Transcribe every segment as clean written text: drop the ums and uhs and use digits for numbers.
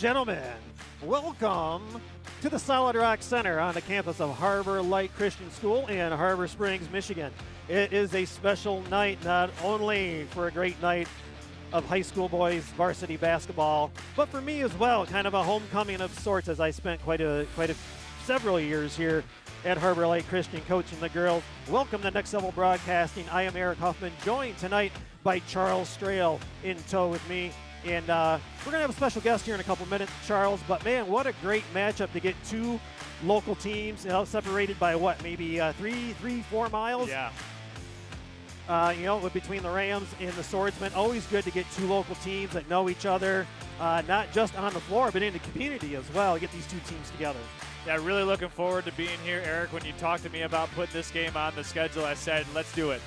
gentlemen, welcome to the Solid Rock Center on the campus of Harbor Light Christian School in Harbor Springs, Michigan. It is a special night, not only for a great night of high school boys varsity basketball, but for me as well, kind of a homecoming of sorts, as I spent quite a several years here at Harbor Light Christian coaching the girls. Welcome to Next Level Broadcasting. I am Eric Huffman, joined tonight by Charles Strail in tow with me. And we're going to have a special guest here in a couple minutes, Charles. But, man, what a great matchup to get two local teams, separated by what, maybe 4 miles? Yeah. Between the Rams and the Swordsmen. Always good to get two local teams that know each other, not just on the floor, but in the community as well, get these two teams together. Yeah, really looking forward to being here, Eric. When you talked to me about putting this game on the schedule, I said, let's do it.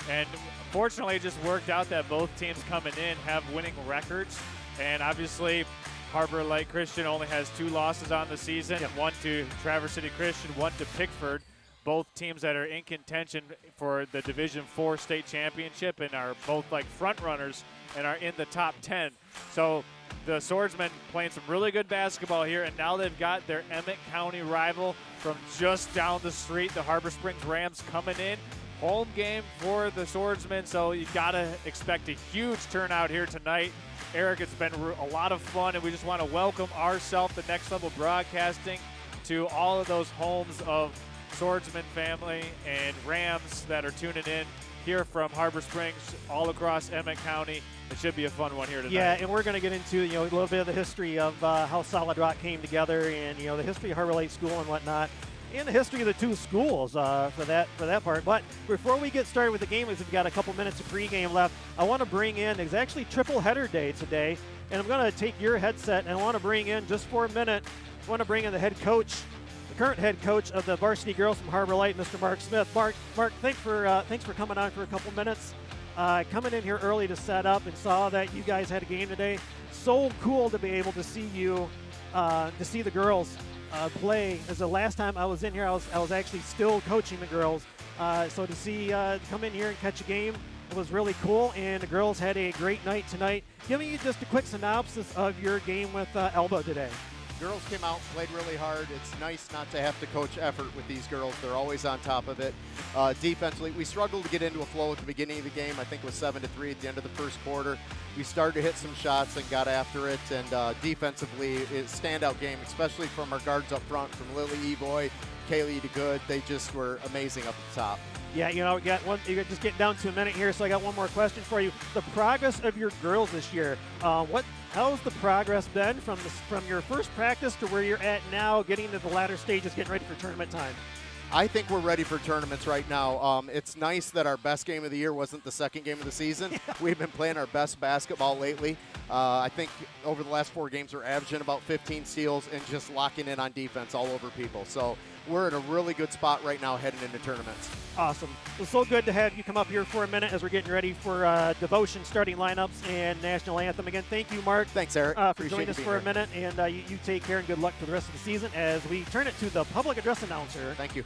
And fortunately, it just worked out that both teams coming in have winning records. And obviously, Harbor Light Christian only has 2 losses on the season, one to Traverse City Christian, one to Pickford. Both teams that are in contention for the Division IV state championship and are both like front runners and are in the top 10. So the Swordsmen playing some really good basketball here, and now they've got their Emmett County rival from just down the street, the Harbor Springs Rams, coming in. Home game for the Swordsmen, so you got to expect a huge turnout here tonight. Eric, it's been a lot of fun, and we just want to welcome ourselves, the Next Level Broadcasting, to all of those homes of Swordsman family and Rams that are tuning in here from Harbor Springs all across Emmett County. It should be a fun one here tonight. Yeah, and we're going to get into a little bit of the history of how Solid Rock came together, and the history of Harbor Light School and whatnot, and the history of the two schools for that part. But before we get started with the game, as we've got a couple minutes of pregame left, I want to bring in, it's actually triple header day today, and I'm going to take your headset and I want to bring in, just for a minute, I want to bring in the head coach, the current head coach of the varsity girls from Harbor Light, Mr. Mark Smith. Mark, thanks for coming on for a couple minutes. Coming in here early to set up and saw that you guys had a game today. So cool to be able to see you, to see the girls play. As the last time I was in here, I was actually still coaching the girls. So to see come in here and catch a game, it was really cool. And the girls had a great night tonight. Give me just a quick synopsis of your game with Elba today. Girls came out, played really hard. It's nice not to have to coach effort with these girls. They're always on top of it. Defensively, we struggled to get into a flow at the beginning of the game. I think it was 7-3 at the end of the first quarter. We started to hit some shots and got after it. And defensively, it's a standout game, especially from our guards up front, from Lily Evoy, Kaylee DeGood. They just were amazing up at the top. Yeah, we got one. You're just getting down to a minute here, so I got one more question for you. The progress of your girls this year. How's the progress been from your first practice to where you're at now, getting to the latter stages, getting ready for tournament time? I think we're ready for tournaments right now. It's nice that our best game of the year wasn't the second game of the season. Yeah. We've been playing our best basketball lately. I think over the last 4 games, we're averaging about 15 steals and just locking in on defense all over people. So we're in a really good spot right now heading into tournaments. Awesome. It's so good to have you come up here for a minute as we're getting ready for Devotion starting lineups and National Anthem. Again, thank you, Mark. Than's Eric. For joining us for a minute. And you take care and good luck for the rest of the season as we turn it to the public address announcer. Thank you.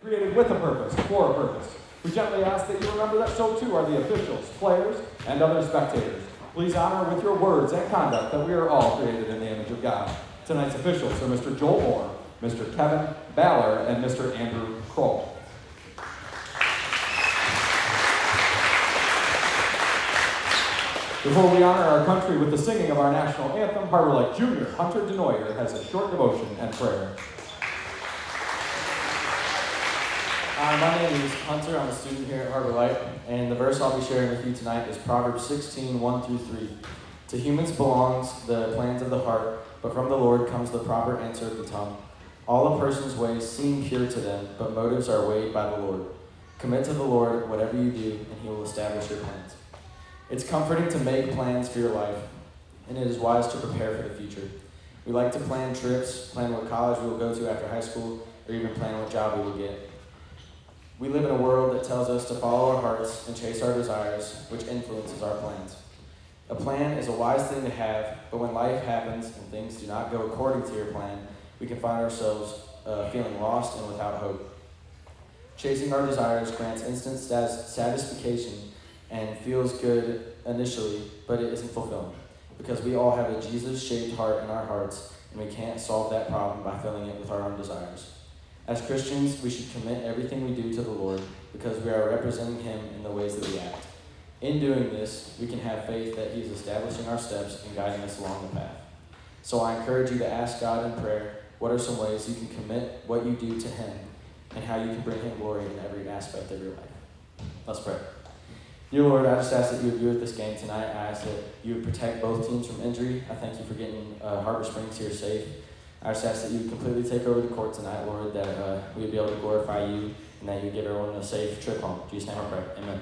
Created with a purpose, for a purpose. We gently ask that you remember that so too are the officials, players, and other spectators. Please honor with your words and conduct that we are all created in the image of God. Tonight's officials are Mr. Joel Moore, Mr. Kevin Baller, and Mr. Andrew Kroll. Before we honor our country with the singing of our national anthem, Harbor Light Junior Hunter Denoyer has a short devotion and prayer. My name is Hunter. I'm a student here at Harbor Light, and the verse I'll be sharing with you tonight is Proverbs 16, 1-3. To humans belongs the plans of the heart, but from the Lord comes the proper answer of the tongue. All a person's ways seem pure to them, but motives are weighed by the Lord. Commit to the Lord whatever you do, and he will establish your plans. It's comforting to make plans for your life, and it is wise to prepare for the future. We like to plan trips, plan what college we will go to after high school, or even plan what job we will get. We live in a world that tells us to follow our hearts and chase our desires, which influences our plans. A plan is a wise thing to have, but when life happens and things do not go according to your plan, we can find ourselves feeling lost and without hope. Chasing our desires grants instant satisfaction and feels good initially, but it isn't fulfilling because we all have a Jesus-shaped heart in our hearts, and we can't solve that problem by filling it with our own desires. As Christians, we should commit everything we do to the Lord because we are representing Him in the ways that we act. In doing this, we can have faith that He is establishing our steps and guiding us along the path. So I encourage you to ask God in prayer, what are some ways you can commit what you do to Him and how you can bring Him glory in every aspect of your life. Let's pray. Dear Lord, I just ask that you would be with this game tonight. I ask that you would protect both teams from injury. I thank you for getting Harbor Springs here safe. I just ask that you would completely take over the court tonight, Lord, that we would be able to glorify you and that you would give everyone a safe trip home. In Jesus' name I pray. Amen.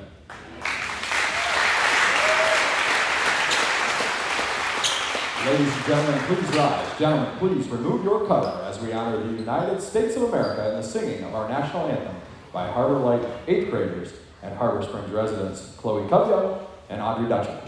Ladies and gentlemen, please rise. Gentlemen, please remove your cover as we honor the United States of America in the singing of our national anthem by Harbor Light 8th graders and Harbor Springs residents Chloe Cubyo and Audrey Dutcher.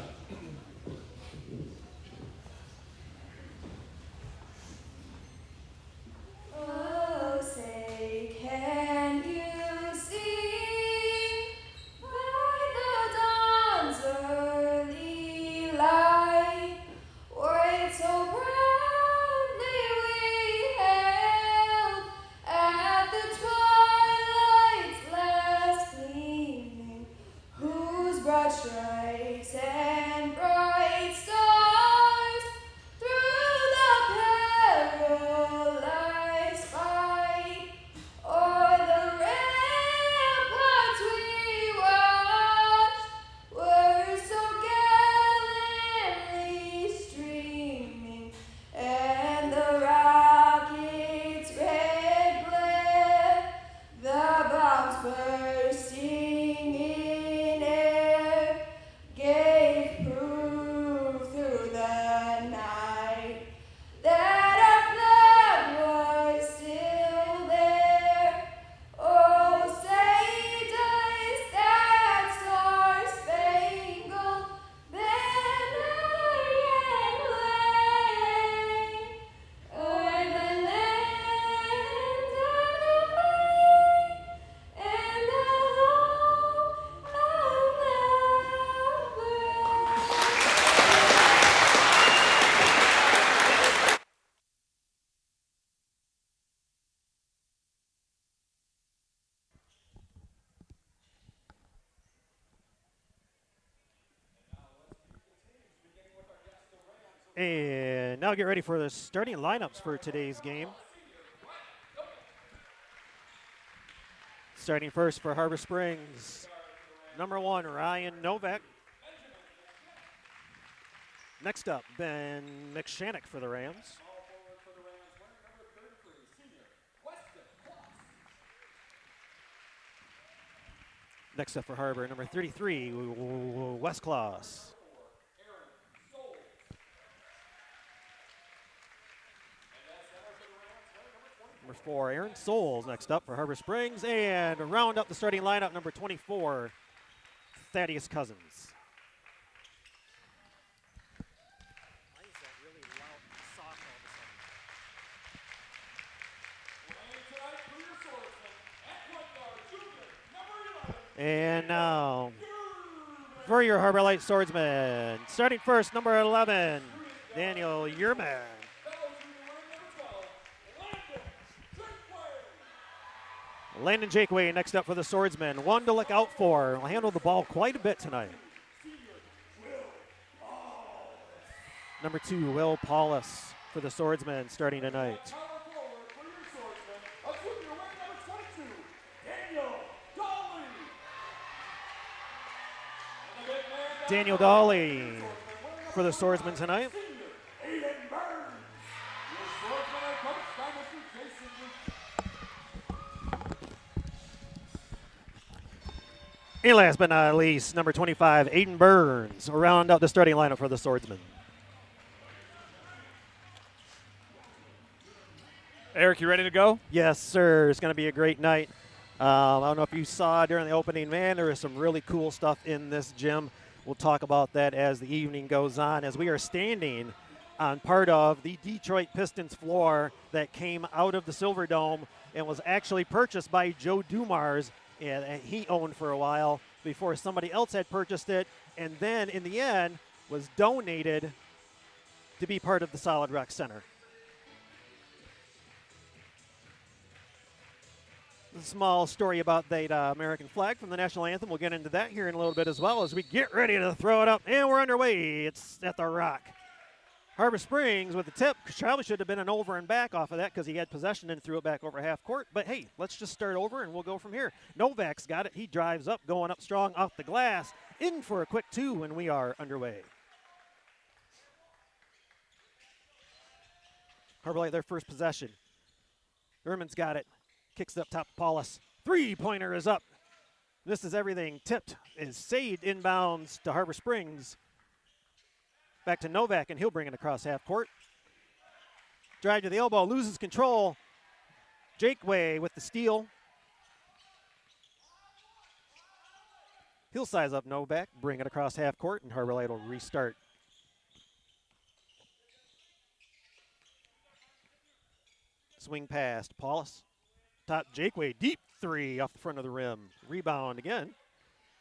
And now get ready for the starting lineups for today's game. Starting first for Harbor Springs, number 1, Ryan Novak. Next up, Ben McShannock for the Rams. Next up for Harbor, number 33, Wes Kloss. Number 4, Aaron Souls next up for Harbor Springs. And round up the starting lineup, number 24, Thaddeus Cousins. Why is that really loud and soft all of a sudden? And now for your Harbor Light Swordsmen, starting first, number 11, Daniel Yerman. Landon Jakeway next up for the Swordsmen. One to look out for. Will handle the ball quite a bit tonight. Number 2, Will Paulus for the Swordsmen starting tonight. Daniel Dolly for the Swordsmen tonight. And last but not least, number 25, Aiden Burns, will round out the starting lineup for the Swordsmen. Eric, you ready to go? Yes, sir. It's going to be a great night. I don't know if you saw during the opening, man, there is some really cool stuff in this gym. We'll talk about that as the evening goes on, as we are standing on part of the Detroit Pistons floor that came out of the Silverdome and was actually purchased by Joe Dumars, and he owned for a while before somebody else had purchased it, and then in the end was donated to be part of the Solid Rock Center. A small story about that American flag from the national anthem. We'll get into that here in a little bit as well as we get ready to throw it up, and we're underway. It's at the Rock. Harbor Springs with the tip. Probably should have been an over and back off of that because he had possession and threw it back over half court. But hey, let's just start over and we'll go from here. Novak's got it. He drives up, going up strong off the glass. In for a quick two, and we are underway. Harbor Light, their first possession. Erman's got it. Kicks it up top to Paulus. Three-pointer is up. This is everything. Tipped is saved inbounds to Harbor Springs. Back to Novak, and he'll bring it across half court. Drive to the elbow, loses control. Jakeway with the steal. He'll size up Novak, bring it across half court, and Harbor Light will restart. Swing past Paulus. Top Jakeway, deep three off the front of the rim. Rebound again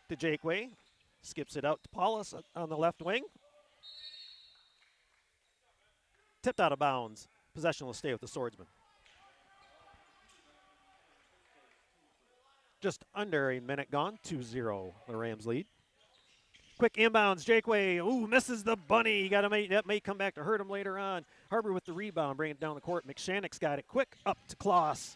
to Jakeway. Skips it out to Paulus on the left wing. Tipped out of bounds. Possession will stay with the Swordsmen. Just under a minute gone. 2-0, the Rams lead. Quick inbounds, Jakeway. Ooh, misses the bunny. That may come back to hurt him later on. Harbor with the rebound, bring it down the court. McShannock's got it. Quick up to Kloss.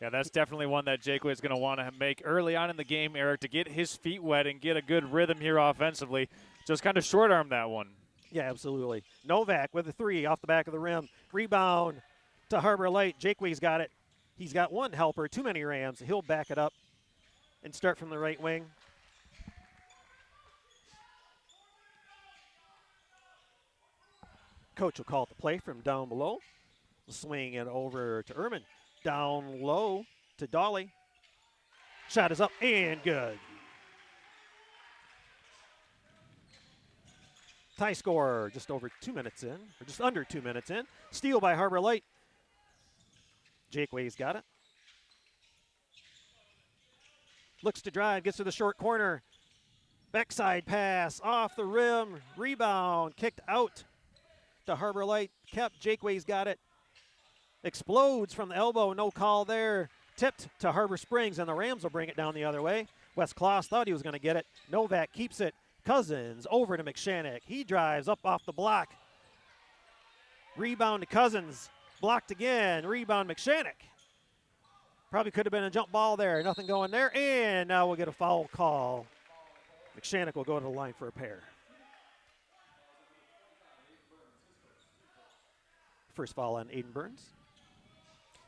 Yeah, that's definitely one that Jakeway is going to want to make early on in the game, Eric, to get his feet wet and get a good rhythm here offensively. Just kind of short-arm that one. Yeah, absolutely. Novak with a three off the back of the rim. Rebound to Harbor Light. Jakeway's got it. He's got one helper, too many Rams. He'll back it up and start from the right wing. Coach will call it the play from down below. Swing it over to Erman. Down low to Dolly. Shot is up and good. Tie score just over 2 minutes in, or just under 2 minutes in. Steal by Harbor Light. Jakeway's got it. Looks to drive, gets to the short corner. Backside pass, off the rim, rebound, kicked out to Harbor Light. Kept, Jakeway's got it. Explodes from the elbow, no call there. Tipped to Harbor Springs, and the Rams will bring it down the other way. Wes Kloss thought he was going to get it. Novak keeps it. Cousins over to McShannock. He drives up off the block. Rebound to Cousins. Blocked again. Rebound McShannock. Probably could have been a jump ball there. Nothing going there. And now we'll get a foul call. McShannock will go to the line for a pair. First foul on Aiden Burns.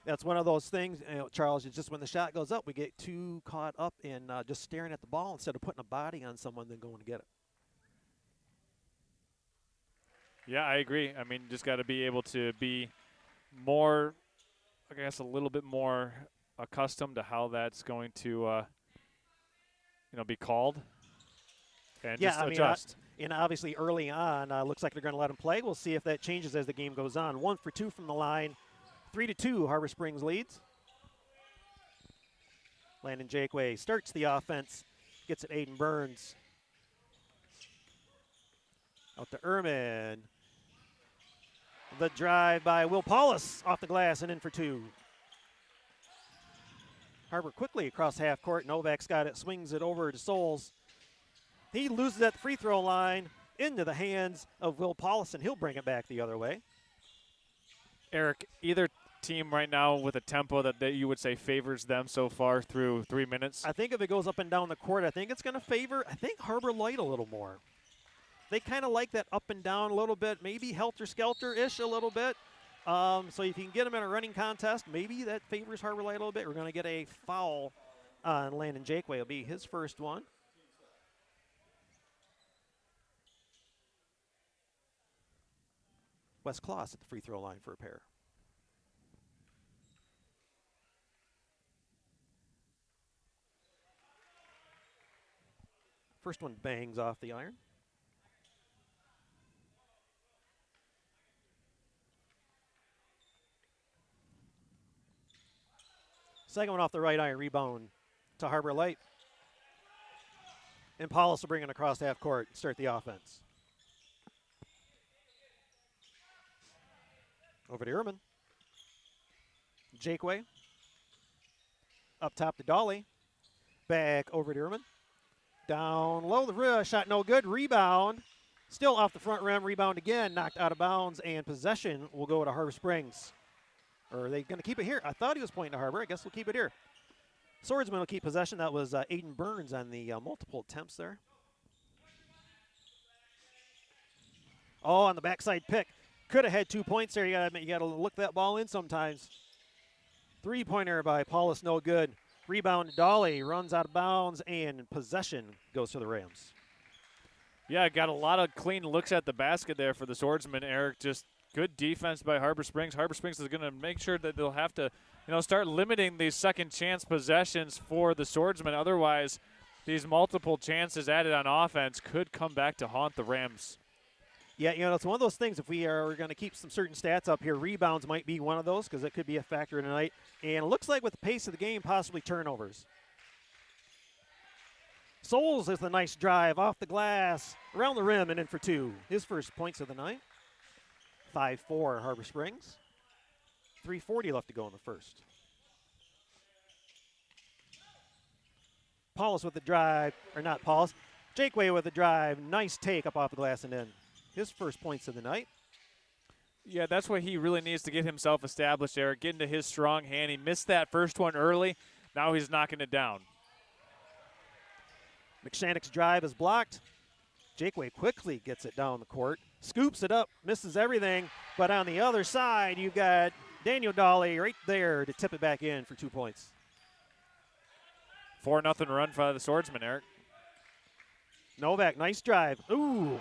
That's one of those things, Charles, it's just when the shot goes up, we get too caught up in just staring at the ball instead of putting a body on someone then going to get it. Yeah, I agree. I mean, just got to be able to be more, I guess, a little bit more accustomed to how that's going to, be called and just adjust. And obviously early on, looks like they're going to let him play. We'll see if that changes as the game goes on. 1 for 2 from the line. 3-2, Harbor Springs leads. Landon Jakeway starts the offense. Gets it Aiden Burns. Out to Erman. The drive by Will Paulus off the glass and in for 2. Harbor quickly across half court. Novak's got it, swings it over to Souls. He loses at the free throw line into the hands of Will Paulus, and he'll bring it back the other way. Eric, either team right now with a tempo that you would say favors them so far through 3 minutes? I think if it goes up and down the court, I think it's going to favor, Harbor Light a little more. They kind of like that up and down a little bit, maybe helter-skelter-ish a little bit. So if you can get them in a running contest, maybe that favors Harbor Light a little bit. We're going to get a foul on Landon Jakeway. It'll be his first one. Wes Kloss at the free throw line for a pair. First one bangs off the iron. Second one off the right iron, rebound to Harbor Light. And Paulus will bring it across half court, start the offense. Over to Ehrman. Jakeway. Up top to Dolly. Back over to Ehrman. Down low, the shot no good. Rebound. Still off the front rim. Rebound again. Knocked out of bounds. And possession will go to Harbor Springs. Or are they going to keep it here? I thought he was pointing to Harbor. I guess we'll keep it here. Swordsmen will keep possession. That was Aiden Burns on the multiple attempts there. Oh, on the backside pick. Could have had 2 points there. You got to look that ball in sometimes. Three-pointer by Paulus, no good. Rebound, Dolly runs out of bounds, and possession goes to the Rams. Yeah, got a lot of clean looks at the basket there for the Swordsmen, Eric. Just good defense by Harbor Springs. Harbor Springs is going to make sure that they'll have to, start limiting these second chance possessions for the Swordsmen. Otherwise, these multiple chances added on offense could come back to haunt the Rams. Yeah, it's one of those things. If we are going to keep some certain stats up here, rebounds might be one of those because it could be a factor tonight. And it looks like with the pace of the game, possibly turnovers. Souls is the nice drive off the glass, around the rim, and in for two. His first points of the night. 5-4 Harbor Springs. 3:40 left to go in the first. Paulus with the drive, or not Paulus. Jakeway with the drive. Nice take up off the glass and in. His first points of the night. Yeah, that's what he really needs to get himself established, Eric. Get into his strong hand. He missed that first one early. Now he's knocking it down. McShannock's drive is blocked. Jakeway quickly gets it down the court. Scoops it up, misses everything. But on the other side, you've got Daniel Dolly right there to tip it back in for 2 points. 4-0 run for the Swordsmen, Eric. Novak, nice drive. Ooh.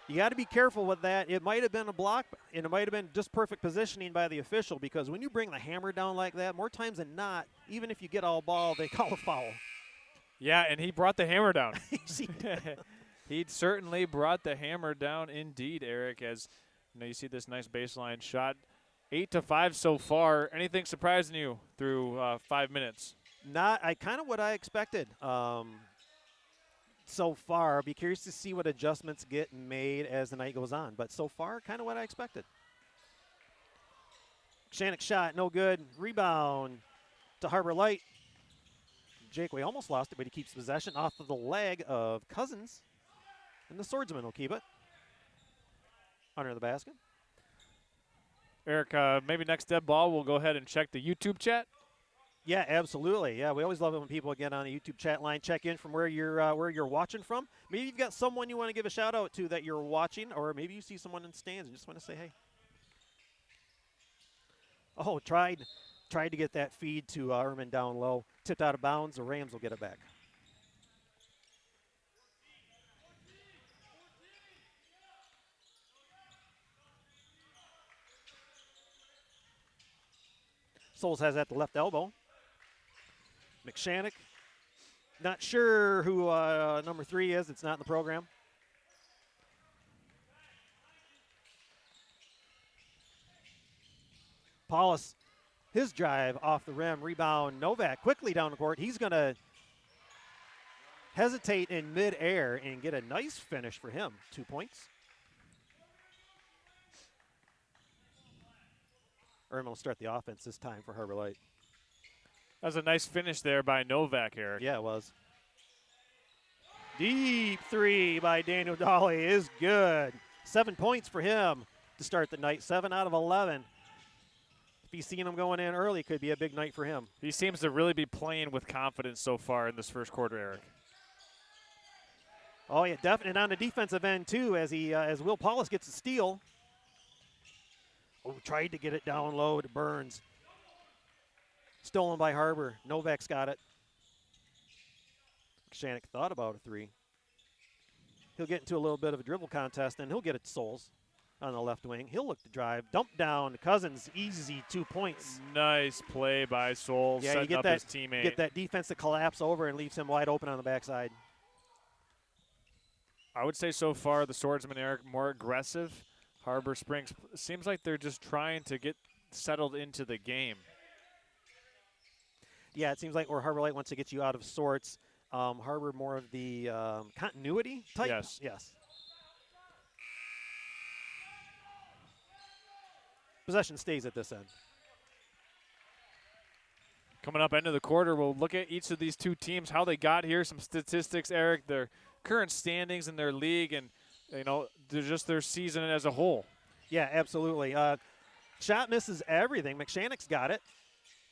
You got to be careful with that. It might have been a block, and it might have been just perfect positioning by the official, because when you bring the hammer down like that, more times than not, even if you get all ball, they call a foul. Yeah, and he brought the hammer down. He certainly brought the hammer down indeed, Eric, as you see this nice baseline shot. 8-5 so far. Anything surprising you through 5 minutes? Kind of what I expected. So far, I'll be curious to see what adjustments get made as the night goes on. But so far, kind of what I expected. Shannock shot, no good. Rebound to Harbor Light. Jakeway almost lost it, but he keeps possession off of the leg of Cousins. And the Swordsman will keep it. Under the basket. Eric, maybe next dead ball, we'll go ahead and check the YouTube chat. Yeah, absolutely. Yeah, we always love it when people get on the YouTube chat line, check in from where you're watching from. Maybe you've got someone you want to give a shout out to that you're watching, or maybe you see someone in the stands and just want to say hey. Oh, tried to get that feed to Ehrman down low. Tipped out of bounds. The Rams will get it back. Souls has at the left elbow. McShannock, not sure who number 3 is. It's not in the program. Paulus, his drive off the rim, rebound. Novak quickly down the court. He's going to hesitate in midair and get a nice finish for him. 2 points. Ehrman will start the offense this time for Harbor Light. That was a nice finish there by Novak, Eric. Yeah, it was. Deep three by Daniel Dolly is good. 7 points for him to start the night. 7 out of 11. If you've seen him going in early, it could be a big night for him. He seems to really be playing with confidence so far in this first quarter, Eric. Oh, yeah, definitely. And on the defensive end, too, as Will Paulus gets a steal. Oh, tried to get it down low to Burns. Stolen by Harbor. Novak's got it. Shannock thought about a 3. He'll get into a little bit of a dribble contest, and he'll get it to Souls on the left wing. He'll look to drive. Dump down to Cousins. Easy 2 points. Nice play by Souls, yeah, setting up his teammate. Get that defense to collapse over and leaves him wide open on the backside. I would say so far the Swordsmen, Eric, more aggressive. Harbor Springs seems like they're just trying to get settled into the game. Yeah, it seems like where Harbor Light wants to get you out of sorts. Harbor more of the continuity type. Yes. Yes. Possession stays at this end. Coming up end of the quarter, we'll look at each of these two teams, how they got here, some statistics, Eric, their current standings in their league, and just their season as a whole. Yeah, absolutely. Shot misses everything. McShannock's got it.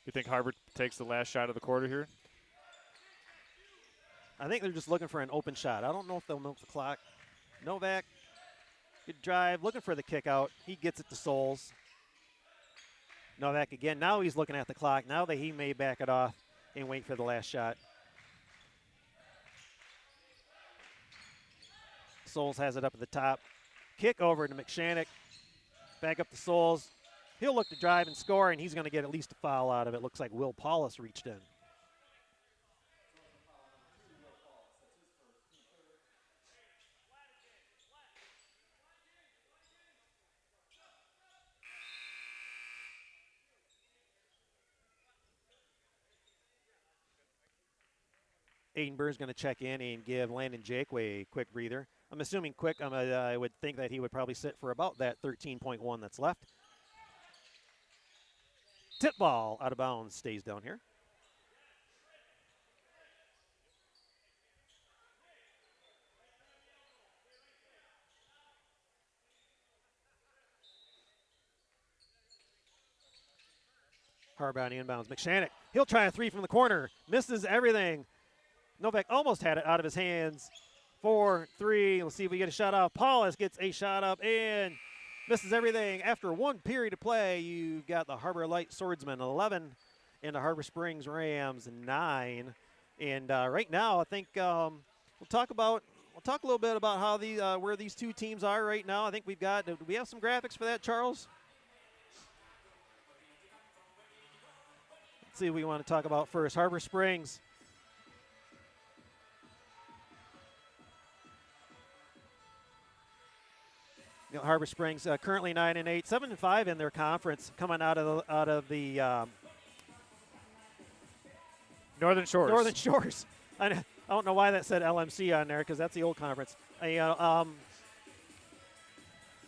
You think Harbor takes the last shot of the quarter here? I think they're just looking for an open shot. I don't know if they'll milk the clock. Novak, good drive, looking for the kick out. He gets it to Souls. Novak again. Now he's looking at the clock. Now that he may back it off and wait for the last shot. Souls has it up at the top. Kick over to McShannock. Back up to Souls. He'll look to drive and score, and he's going to get at least a foul out of it. Looks like Will Paulus reached in. Aiden Burr's going to check in and give Landon Jakeway a quick breather. I'm assuming quick. I would think that he would probably sit for about that 13.1 that's left. Tip ball out of bounds, stays down here. Harbor on inbounds. McShannock, he'll try a three from the corner. Misses everything. Novak almost had it out of his hands. 4-3. Let's see if we get a shot off. Paulus gets a shot up and misses everything. After one period of play, you've got the Harbor Light Swordsmen 11 and the Harbor Springs Rams 9. And right now, I think we'll talk a little bit about how where these two teams are right now. I think do we have some graphics for that, Charles? Let's see what we want to talk about first. Harbor Springs. Harbor Springs currently 9-8, 7-5 in their conference, coming out of the Northern Shores. Northern Shores. I don't know why that said LMC on there because that's the old conference. They're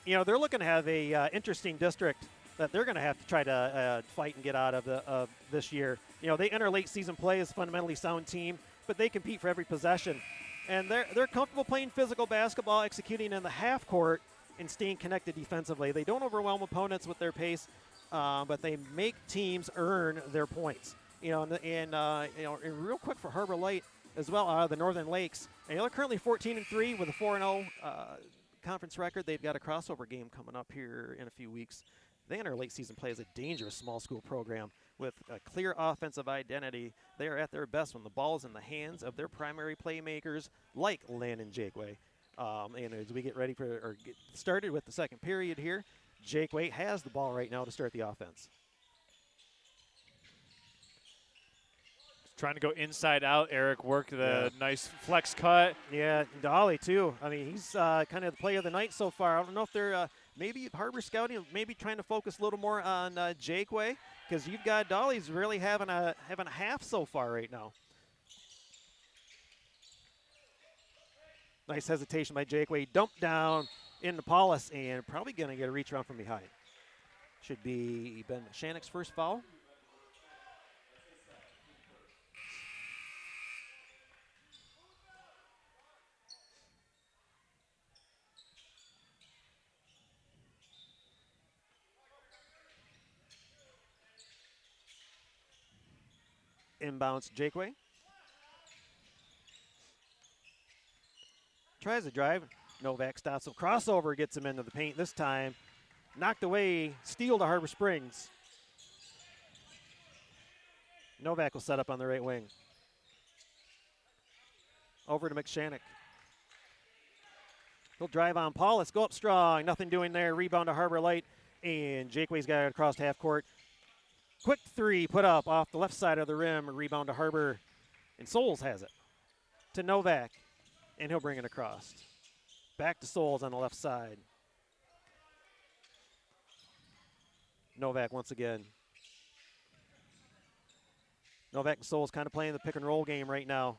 looking to have a interesting district that they're going to have to try to fight and get out of this year. They enter late season play as a fundamentally sound team, but they compete for every possession, and they're comfortable playing physical basketball, executing in the half court, and staying connected defensively. They don't overwhelm opponents with their pace, but they make teams earn their points. And real quick for Harbor Light as well, out of the Northern Lakes. They're currently 14-3 with a 4-0 conference record. They've got a crossover game coming up here in a few weeks. They enter late season play as a dangerous small school program with a clear offensive identity. They are at their best when the ball is in the hands of their primary playmakers like Landon Jakeway. And as we get ready get started with the second period here, Jakeway has the ball right now to start the offense. Trying to go inside out. Eric worked the nice flex cut. Yeah, Dolly too. I mean, he's kind of the play of the night so far. I don't know if they're maybe Harbor scouting, maybe trying to focus a little more on Jakeway, because you've got Dolly's really having a half so far right now. Nice hesitation by Jakeway. Dump down into Paulus and probably going to get a reach around from behind. Should be Ben McShannock's first foul. Inbounds Jakeway. Tries to drive. Novak stops him. Crossover gets him into the paint this time. Knocked away. Steal to Harbor Springs. Novak will set up on the right wing. Over to McShannock. He'll drive on Paulus. Go up strong. Nothing doing there. Rebound to Harbor Light. And Jakeway's got it across half court. Quick three put up off the left side of the rim. A rebound to Harbor. And Souls has it. To Novak. And he'll bring it across. Back to Souls on the left side. Novak once again. Novak and Souls kind of playing the pick and roll game right now,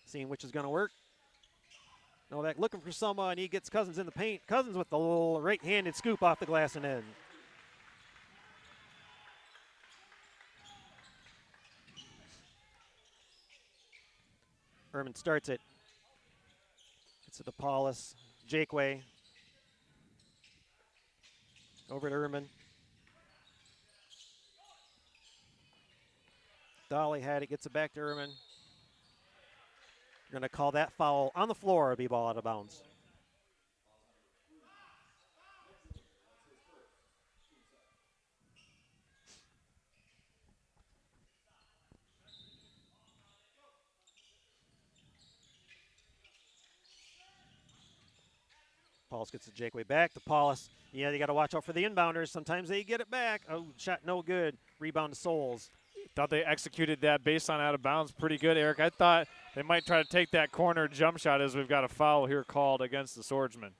seeing which is going to work. Novak looking for someone. He gets Cousins in the paint. Cousins with the little right-handed scoop off the glass and in. Ehrman starts it. Gets it to Paulus. Jakeway. Over to Ehrman. Dolly had it, gets it back to Ehrman. You're going to call that foul on the floor, it'll be ball out of bounds. Paulus gets the Jakeway back to Paulus. Yeah, you got to watch out for the inbounders. Sometimes they get it back. Oh, shot no good. Rebound to Souls. Thought they executed that baseline out of bounds pretty good, Eric. I thought they might try to take that corner jump shot as we've got a foul here called against the Swordsmen.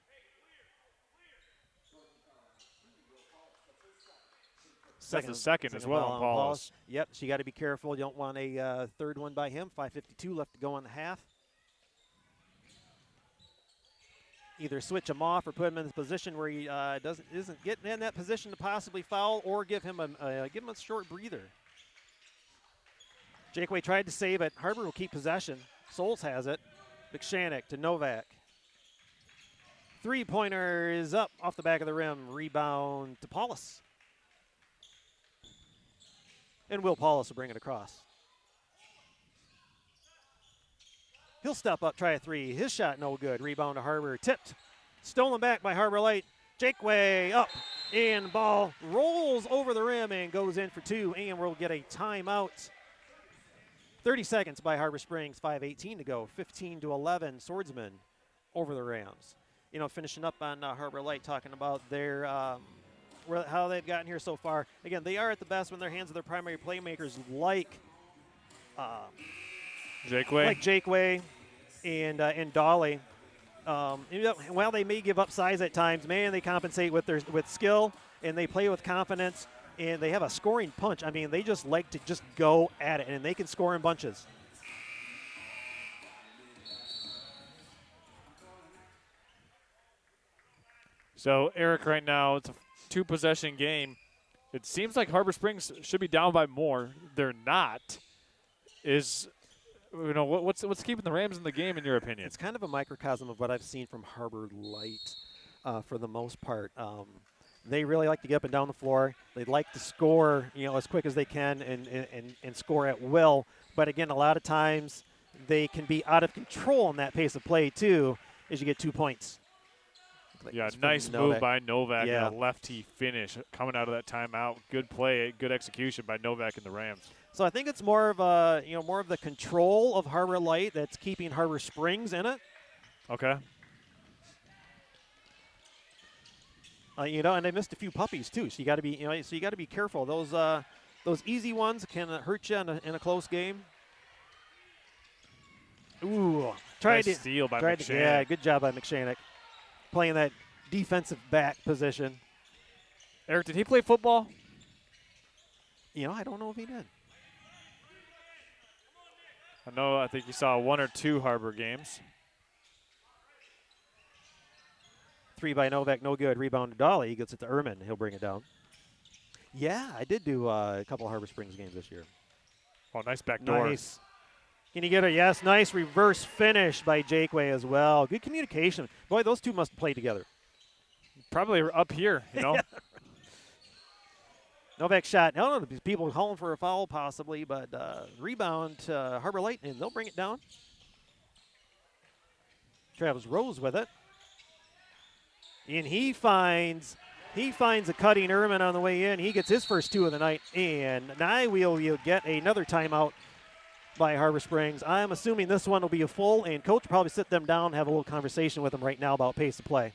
That's the second as well on Paulus. Yep, so you got to be careful. You don't want a third one by him. 5:52 left to go in the half. Either switch him off or put him in the position where he isn't getting in that position to possibly foul, or give him a short breather. Jakeway tried to save it. Harbor will keep possession. Souls has it. McShannock to Novak. Three-pointer is up off the back of the rim. Rebound to Paulus. And Will Paulus will bring it across. He'll step up, try a three. His shot no good. Rebound to Harbor. Tipped. Stolen back by Harbor Light. Jakeway up. And ball rolls over the rim and goes in for two. And we'll get a timeout. 30 seconds by Harbor Springs. 5:18 to go. 15-11. Swordsmen over the Rams. You know, finishing up on Harbor Light, talking about their how they've gotten here so far. Again, they are at the best when their hands of their primary playmakers like Jakeway and Dolly. While they may give up size at times, man, they compensate with skill, and they play with confidence, and they have a scoring punch. I mean, they just like to just go at it, and they can score in bunches. So, Eric, right now, it's a two-possession game. It seems like Harbor Springs should be down by more. They're not. What's keeping the Rams in the game, in your opinion? It's kind of a microcosm of what I've seen from Harbor Light for the most part. They really like to get up and down the floor. They like to score, as quick as they can and score at will. But again, a lot of times they can be out of control in that pace of play too, as you get 2 points. Yeah, nice move by Novak. Yeah, and a lefty finish coming out of that timeout. Good play, good execution by Novak and the Rams. So I think it's more of the control of Harbor Light that's keeping Harbor Springs in it. Okay. And they missed a few puppies too. So you got to be, careful. Those easy ones can hurt you in a close game. Ooh, nice steal by McShannock. Yeah, good job by McShannock, playing that defensive back position. Eric, did he play football? I don't know if he did. I think you saw 1 or 2 Harbor games. Three by Novak, no good. Rebound to Dolly. He gets it to Ehrman. He'll bring it down. Yeah, I did do a couple of Harbor Springs games this year. Oh, nice backdoor. Nice. Can you get it? Yes, nice reverse finish by Jakeway as well. Good communication. Boy, those two must play together. Probably up here, Yeah. Novak shot. No, people calling for a foul possibly, but rebound to Harbor Light, and they'll bring it down. Travis Rose with it. And he finds a cutting Ehrman on the way in. He gets his first 2 of the night, and now we'll get another timeout by Harbor Springs. I'm assuming this one will be a full, and coach will probably sit them down and have a little conversation with them right now about pace of play.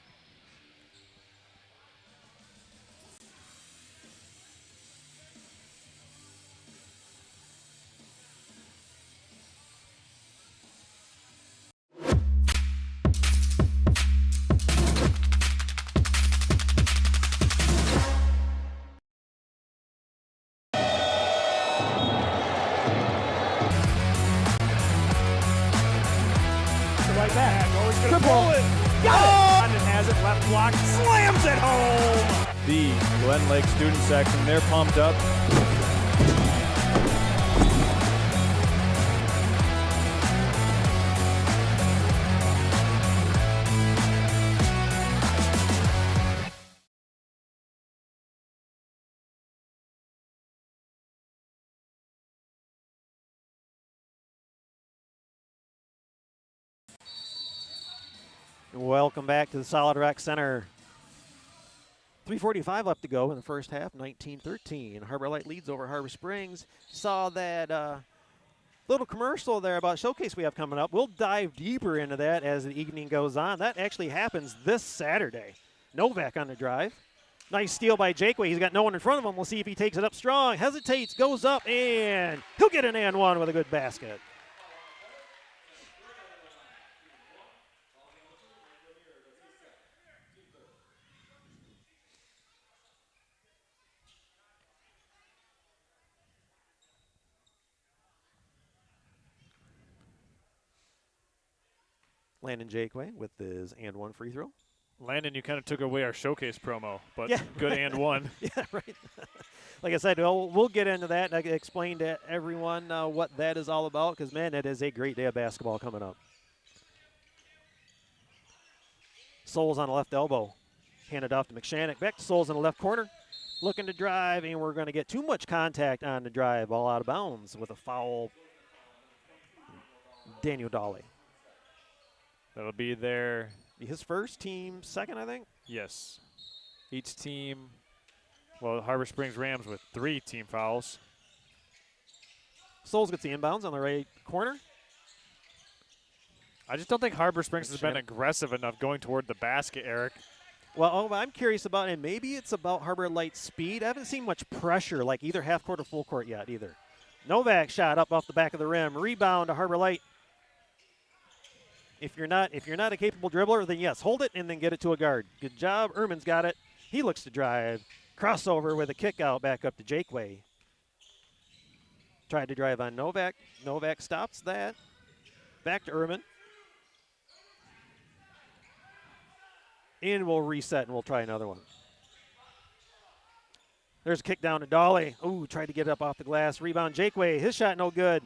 right back. Oh, he's going to Triple. pull it. Got it! And has it left block. Slams it home. The Glen Lake student section, they're pumped up. Welcome back to the Solid Rock Center. 3:45 left to go in the first half, 19-13. Harbor Light leads over Harbor Springs. Saw that little commercial there about showcase we have coming up. We'll dive deeper into that as the evening goes on. That actually happens this Saturday. Novak on the drive. Nice steal by Jakeway. He's got no one in front of him. We'll see if he takes it up strong. Hesitates, goes up, and he'll get an and one with a good basket. Landon Jakeway with his and one free throw. Landon, you kind of took away our showcase promo, but Yeah, good right. and one. Yeah, right. Like I said, we'll get into that, and I can explain to everyone what that is all about, because, man, it is a great day of basketball coming up. Souls on the left elbow. Handed off to McShannock. Back to Souls in the left corner. Looking to drive, and we're going to get too much contact on the drive. Ball out of bounds with a foul. Daniel Dolly. That'll be His first, team second, I think. yes. Each team, well, Harbor Springs Rams with 3 team fouls. Souls gets the inbounds on the right corner. I just don't think Harbor Springs has been Shannon. aggressive enough going toward the basket, Eric. Well, I'm curious about, and maybe it's about Harbor Light's speed. I haven't seen much pressure, like either half court or full court yet, either. Novak shot up off the back of the rim. Rebound to Harbor Light. If you're not a capable dribbler, then yes, hold it and then get it to a guard. Good job. Ehrman's got it. He looks to drive. Crossover with a kick out back up to Jakeway. Tried to drive on Novak. Novak stops that. Back to Ehrman. And we'll reset and we'll try another one. There's a kick down to Dolly. Ooh, tried to get it up off the glass. Rebound Jakeway. His shot no good.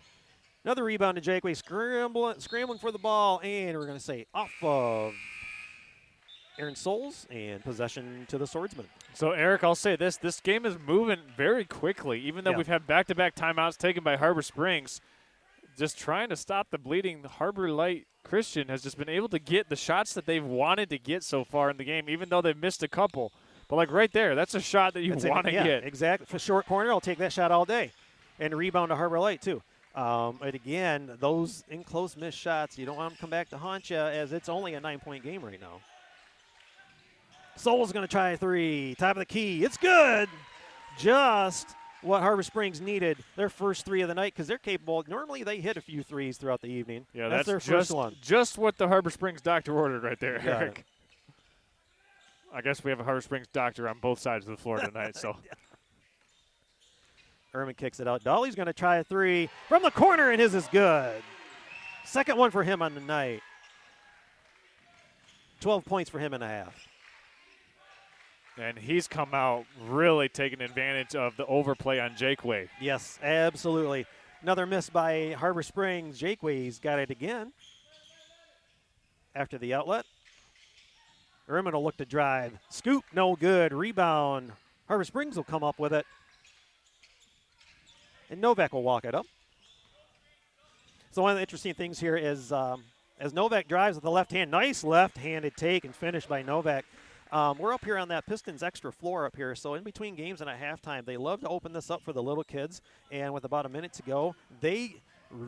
Another rebound to Jakeway, scrambling for the ball, and we're going to say off of Aaron Souls, and possession to the Swordsmen. So, Eric, I'll say this. This game is moving very quickly, even though Yeah. we've had back-to-back timeouts taken by Harbor Springs. Just trying to stop the bleeding, Harbor Light Christian has just been able to get the shots that they've wanted to get so far in the game, even though they've missed a couple. But, like, right there, that's a shot that you want to get. Exactly. For short corner, I'll take that shot all day. And rebound to Harbor Light, too. And again, those in close missed shots, you don't want them to come back to haunt you, as it's only a 9-point game right now. Souls going to try a three. Top of the key. It's good. Just what Harbor Springs needed. Their first 3 of the night, because they're capable. Normally they hit a few threes throughout the evening. Yeah, that's their first one. Just what the Harbor Springs doctor ordered right there, Got Eric. it. I guess we have a Harbor Springs doctor on both sides of the floor tonight. So, Ehrman kicks it out. Dolly's going to try a three from the corner, and his is good. Second one for him on the night. 12 points for him and a half. and he's come out really taking advantage of the overplay on Jakeway. Yes, absolutely. Another miss by Harbor Springs. Jakeway's got it again. After the outlet. Ehrman will look to drive. Scoop, no good. Rebound. Harbor Springs will come up with it. And Novak will walk it up. So one of the interesting things here is as Novak drives with the left hand, nice left-handed take and finish by Novak. We're up here on that Pistons extra floor up here, so in between games and at halftime, they love to open this up for the little kids, and with about a minute to go, they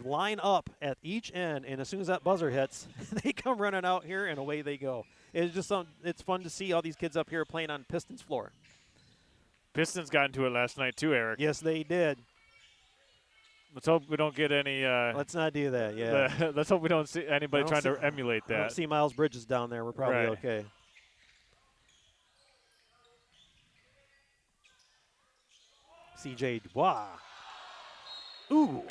line up at each end, and as soon as that buzzer hits, they come running out here, and away they go. It's just it's fun to see all these kids up here playing on Pistons floor. Pistons got into it last night too, Eric. Yes, they did. Let's hope we don't get any. Let's not do that, yeah. Let's hope we don't see anybody trying to emulate I don't that. see Miles Bridges down there. We're probably Right. okay. C.J. Dubois. Ooh.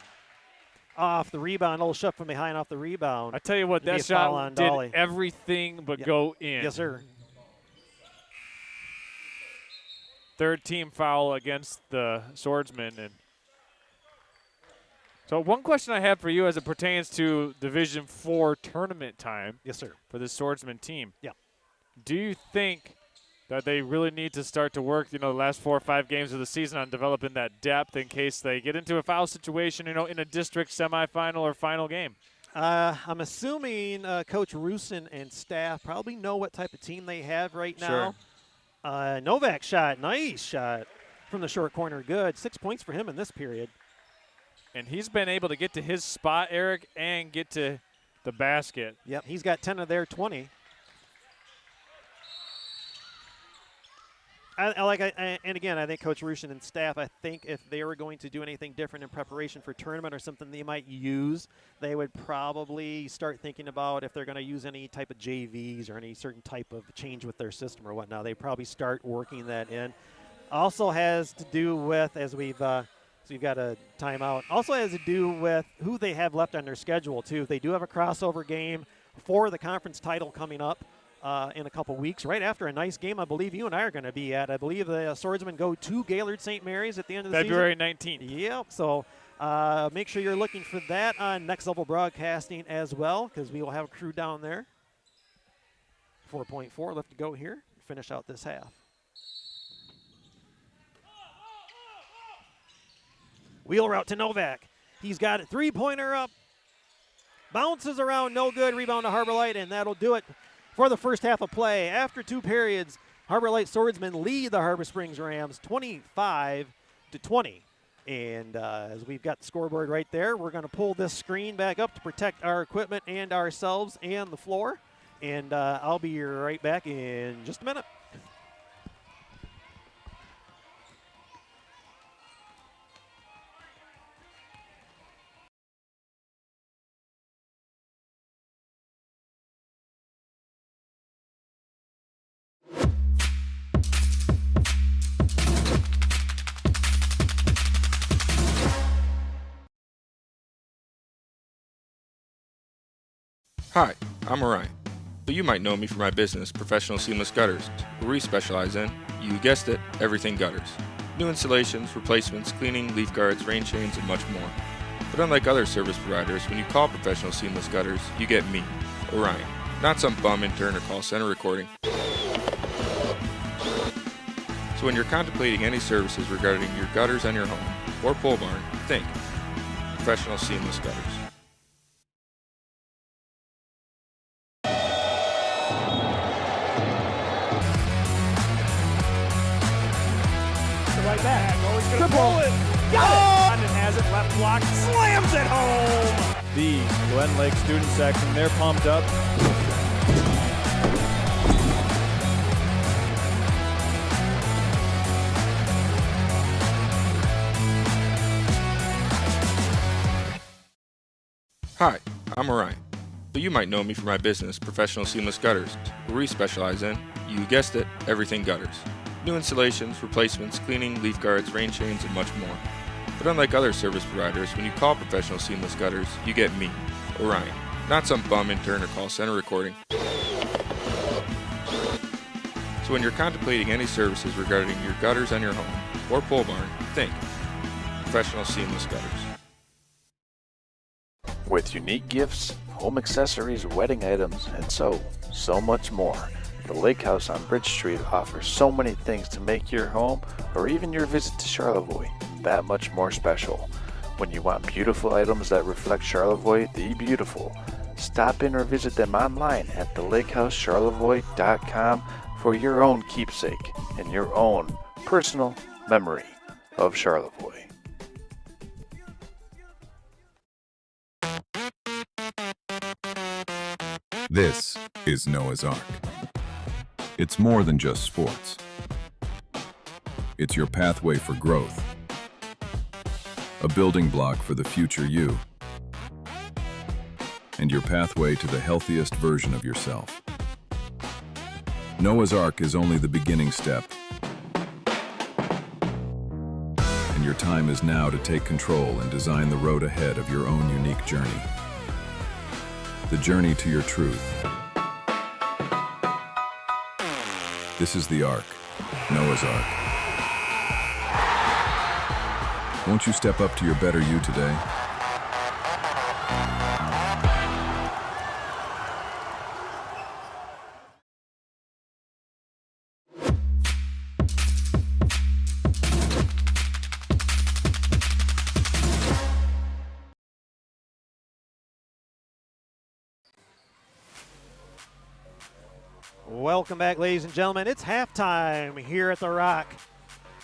off the rebound, a little shot from behind off the rebound. I tell you what, It'd be that a foul shot on did Dolly. everything but go in. Yes, sir. Third team foul against the Swordsmen. And so one question I have for you as it pertains to Division IV tournament time. Yes, sir. For the Swordsman team. Yeah. Do you think that they really need to start to work, the last 4 or 5 games of the season on developing that depth in case they get into a foul situation, in a district semifinal or final game? I'm assuming Coach Rusin and staff probably know what type of team they have right now. Novak shot, nice shot from the short corner, good. 6 points for him in this period. And he's been able to get to his spot, Eric, and get to the basket. Yep, he's got 10 of their 20. And again, I think Coach Rusin and staff, I think if they were going to do anything different in preparation for tournament or something they might use, they would probably start thinking about if they're going to use any type of JVs or any certain type of change with their system or whatnot. They probably start working that in. Also has to do with, as we've so you've got a timeout, also has to do with who they have left on their schedule, too. They do have a crossover game for the conference title coming up in a couple weeks, right after a nice game I believe you and I are going to be at. I believe the Swordsmen go to Gaylord St. Mary's at the end of the February season. 19th. Yep, so make sure you're looking for that on Next Level Broadcasting as well, because we will have a crew down there. 4.4 left to go here. Finish out this half. Wheel route to Novak. He's got it. Three-pointer up. Bounces around, no good. Rebound to Harbor Light, and that'll do it for the first half of play. After 2 periods, Harbor Light Swordsmen lead the Harbor Springs Rams 25-20. And as we've got the scoreboard right there, we're going to pull this screen back up to protect our equipment and ourselves and the floor. And I'll be right back in just a minute. Hi, I'm Orion, but you might know me for my business, Professional Seamless Gutters, where we specialize in, you guessed it, everything gutters. New installations, replacements, cleaning, leaf guards, rain chains, and much more. But unlike other service providers, when you call Professional Seamless Gutters, you get me, Orion, not some bum intern or call center recording. So when you're contemplating any services regarding your gutters on your home or pole barn, think Professional Seamless Gutters. Right back. He's going to pull it. Got it. And has it left block. Slams it home. The Glen Lake student section, they're pumped up. Hi, I'm Orion, but you might know me for my business, Professional Seamless Gutters, where we specialize in, you guessed it, everything gutters. New installations, replacements, cleaning, leaf guards, rain chains, and much more. But unlike other service providers, when you call Professional Seamless Gutters, you get me, Orion, not some bum intern or call center recording. So when you're contemplating any services regarding your gutters on your home or pole barn, think Professional Seamless Gutters. With unique gifts, home accessories, wedding items, and so much more, the Lake House on Bridge Street offers so many things to make your home or even your visit to Charlevoix that much more special. When you want beautiful items that reflect Charlevoix the beautiful, stop in or visit them online at thelakehousecharlevoix.com for your own keepsake and your own personal memory of Charlevoix. This is Noah's Ark. It's more than just sports. It's your pathway for growth, a building block for the future you, and your pathway to the healthiest version of yourself. Noah's Ark is only the beginning step, and and your time is now to take control and design the road ahead of your own unique journey. The journey to your truth. This is the Ark, Noah's Ark. Won't you step up to your better you today? Welcome back, ladies and gentlemen. It's halftime here at the Rock.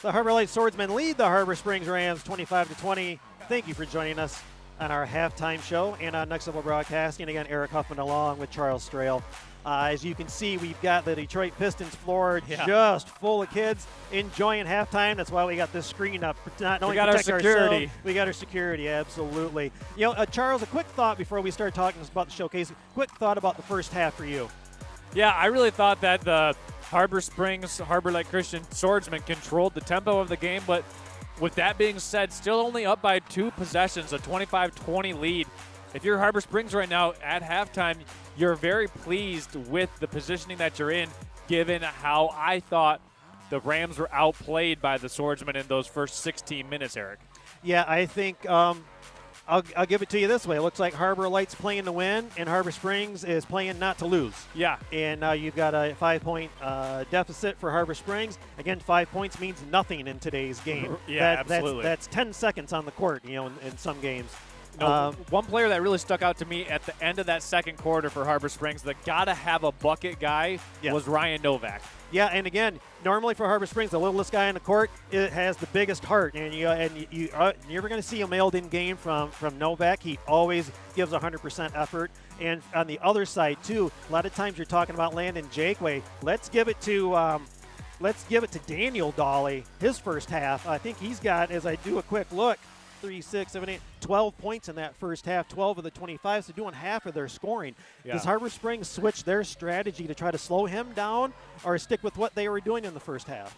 The Harbor Light Swordsmen lead the Harbor Springs Rams 25-20. Thank you for joining us on our halftime show and on Next Level Broadcasting. Again, Eric Huffman along with Charles Strail. As you can see, we've got the Detroit Pistons floor just full of kids enjoying halftime. That's why we got this screen up. Not only we got our security. We got our security, absolutely. You know, Charles, a quick thought before we start talking about the showcase. Quick thought about the first half for you. Yeah, I really thought that the Harbor Springs, Harbor Light Christian Swordsmen controlled the tempo of the game, but with that being said, still only up by 2 possessions, a 25-20 lead. If you're Harbor Springs right now at halftime, you're very pleased with the positioning that you're in, given how I thought the Rams were outplayed by the Swordsmen in those first 16 minutes, Eric. Yeah, I think I'll give it to you this way. It looks like Harbor Light's playing to win, and Harbor Springs is playing not to lose. Yeah. And you've got a 5-point deficit for Harbor Springs. Again, 5 points means nothing in today's game. Yeah, absolutely. That's 10 seconds on the court, you know, in some games. One player that really stuck out to me at the end of that second quarter for Harbor Springs, the gotta-have-a bucket guy, was Ryan Novak. Yeah, and again, normally for Harbor Springs, the littlest guy on the court, it has the biggest heart, and you're never going to see a mailed-in game from Novak. He always gives 100% effort. And on the other side too, a lot of times you're talking about Landon Jakeway. Let's give it to Daniel Dawley. His first half, I think he's got, as I do a quick look, 3, 6, 7, 8, 12 points in that first half, 12 of the 25, so doing half of their scoring. Yeah. Does Harbor Springs switch their strategy to try to slow him down or stick with what they were doing in the first half?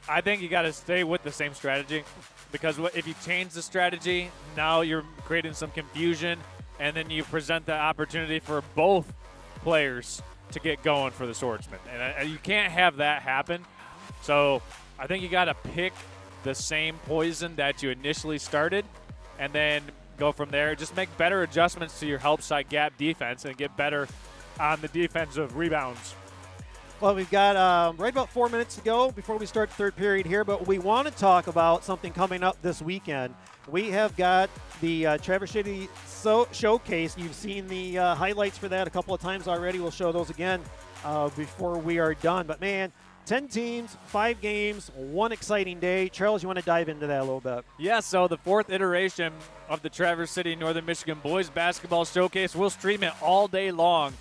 I think you got to stay with the same strategy, because if you change the strategy, now you're creating some confusion, and then you present the opportunity for both players to get going for the Swordsmen. And you can't have that happen. So I think you got to pick the same poison that you initially started and then go from there. Just make better adjustments to your help side gap defense and get better on the defensive rebounds. Well, we've got right about 4 minutes to go before we start the third period here, but we want to talk about something coming up this weekend. We have got the Traverse City Showcase. You've seen the highlights for that a couple of times already. We'll show those again before we are done. But, man, 10 teams, 5 games, 1 exciting day. Charles, you want to dive into that a little bit? Yeah, so the 4th iteration of the Traverse City Northern Michigan Boys Basketball Showcase. We'll stream it all day long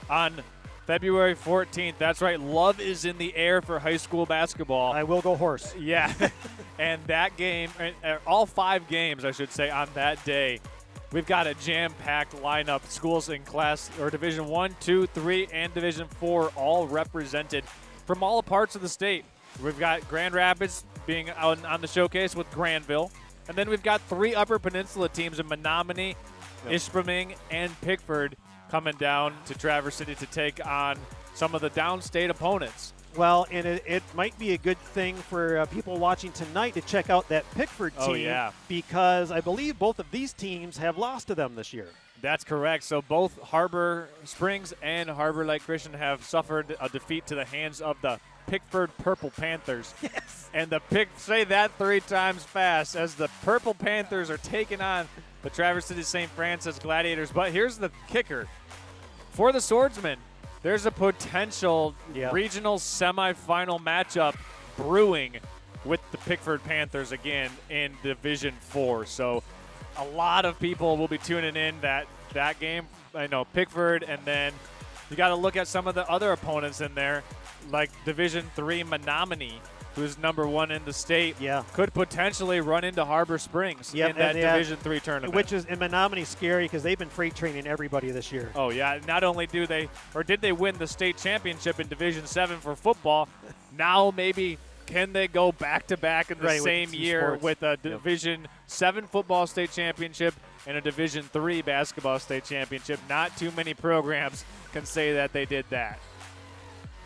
on February 14th. That's right, love is in the air for high school basketball. I will go horse. Yeah, and that game, all 5 games, I should say, on that day, we've got a jam-packed lineup. Schools in class or Division 1, 2, 3, and Division 4 all represented from all parts of the state. We've got Grand Rapids being out on the showcase with Granville. And then we've got 3 Upper Peninsula teams in Menominee, Ishpeming, and Pickford coming down to Traverse City to take on some of the downstate opponents. Well, and it might be a good thing for people watching tonight to check out that Pickford team because I believe both of these teams have lost to them this year. That's correct. So both Harbor Springs and Harbor Light Christian have suffered a defeat to the hands of the Pickford Purple Panthers. Yes. And say that 3 times fast as the Purple Panthers are taking on the Traverse City St. Francis Gladiators. But here's the kicker. For the Swordsmen, there's a potential regional semifinal matchup brewing with the Pickford Panthers again in Division 4. So a lot of people will be tuning in that game. I know Pickford, and then you got to look at some of the other opponents in there, like Division 3 Menominee, who's number 1 in the state, could potentially run into Harbor Springs in that Division 3 tournament. Which is in Menominee scary because they've been freight training everybody this year. Oh, yeah. Not only did they win the state championship in Division 7 for football, now maybe can they go back-to-back in the Right, with same two year sports. with a Division 7 football state championship and a Division 3 basketball state championship? Not too many programs can say that they did that.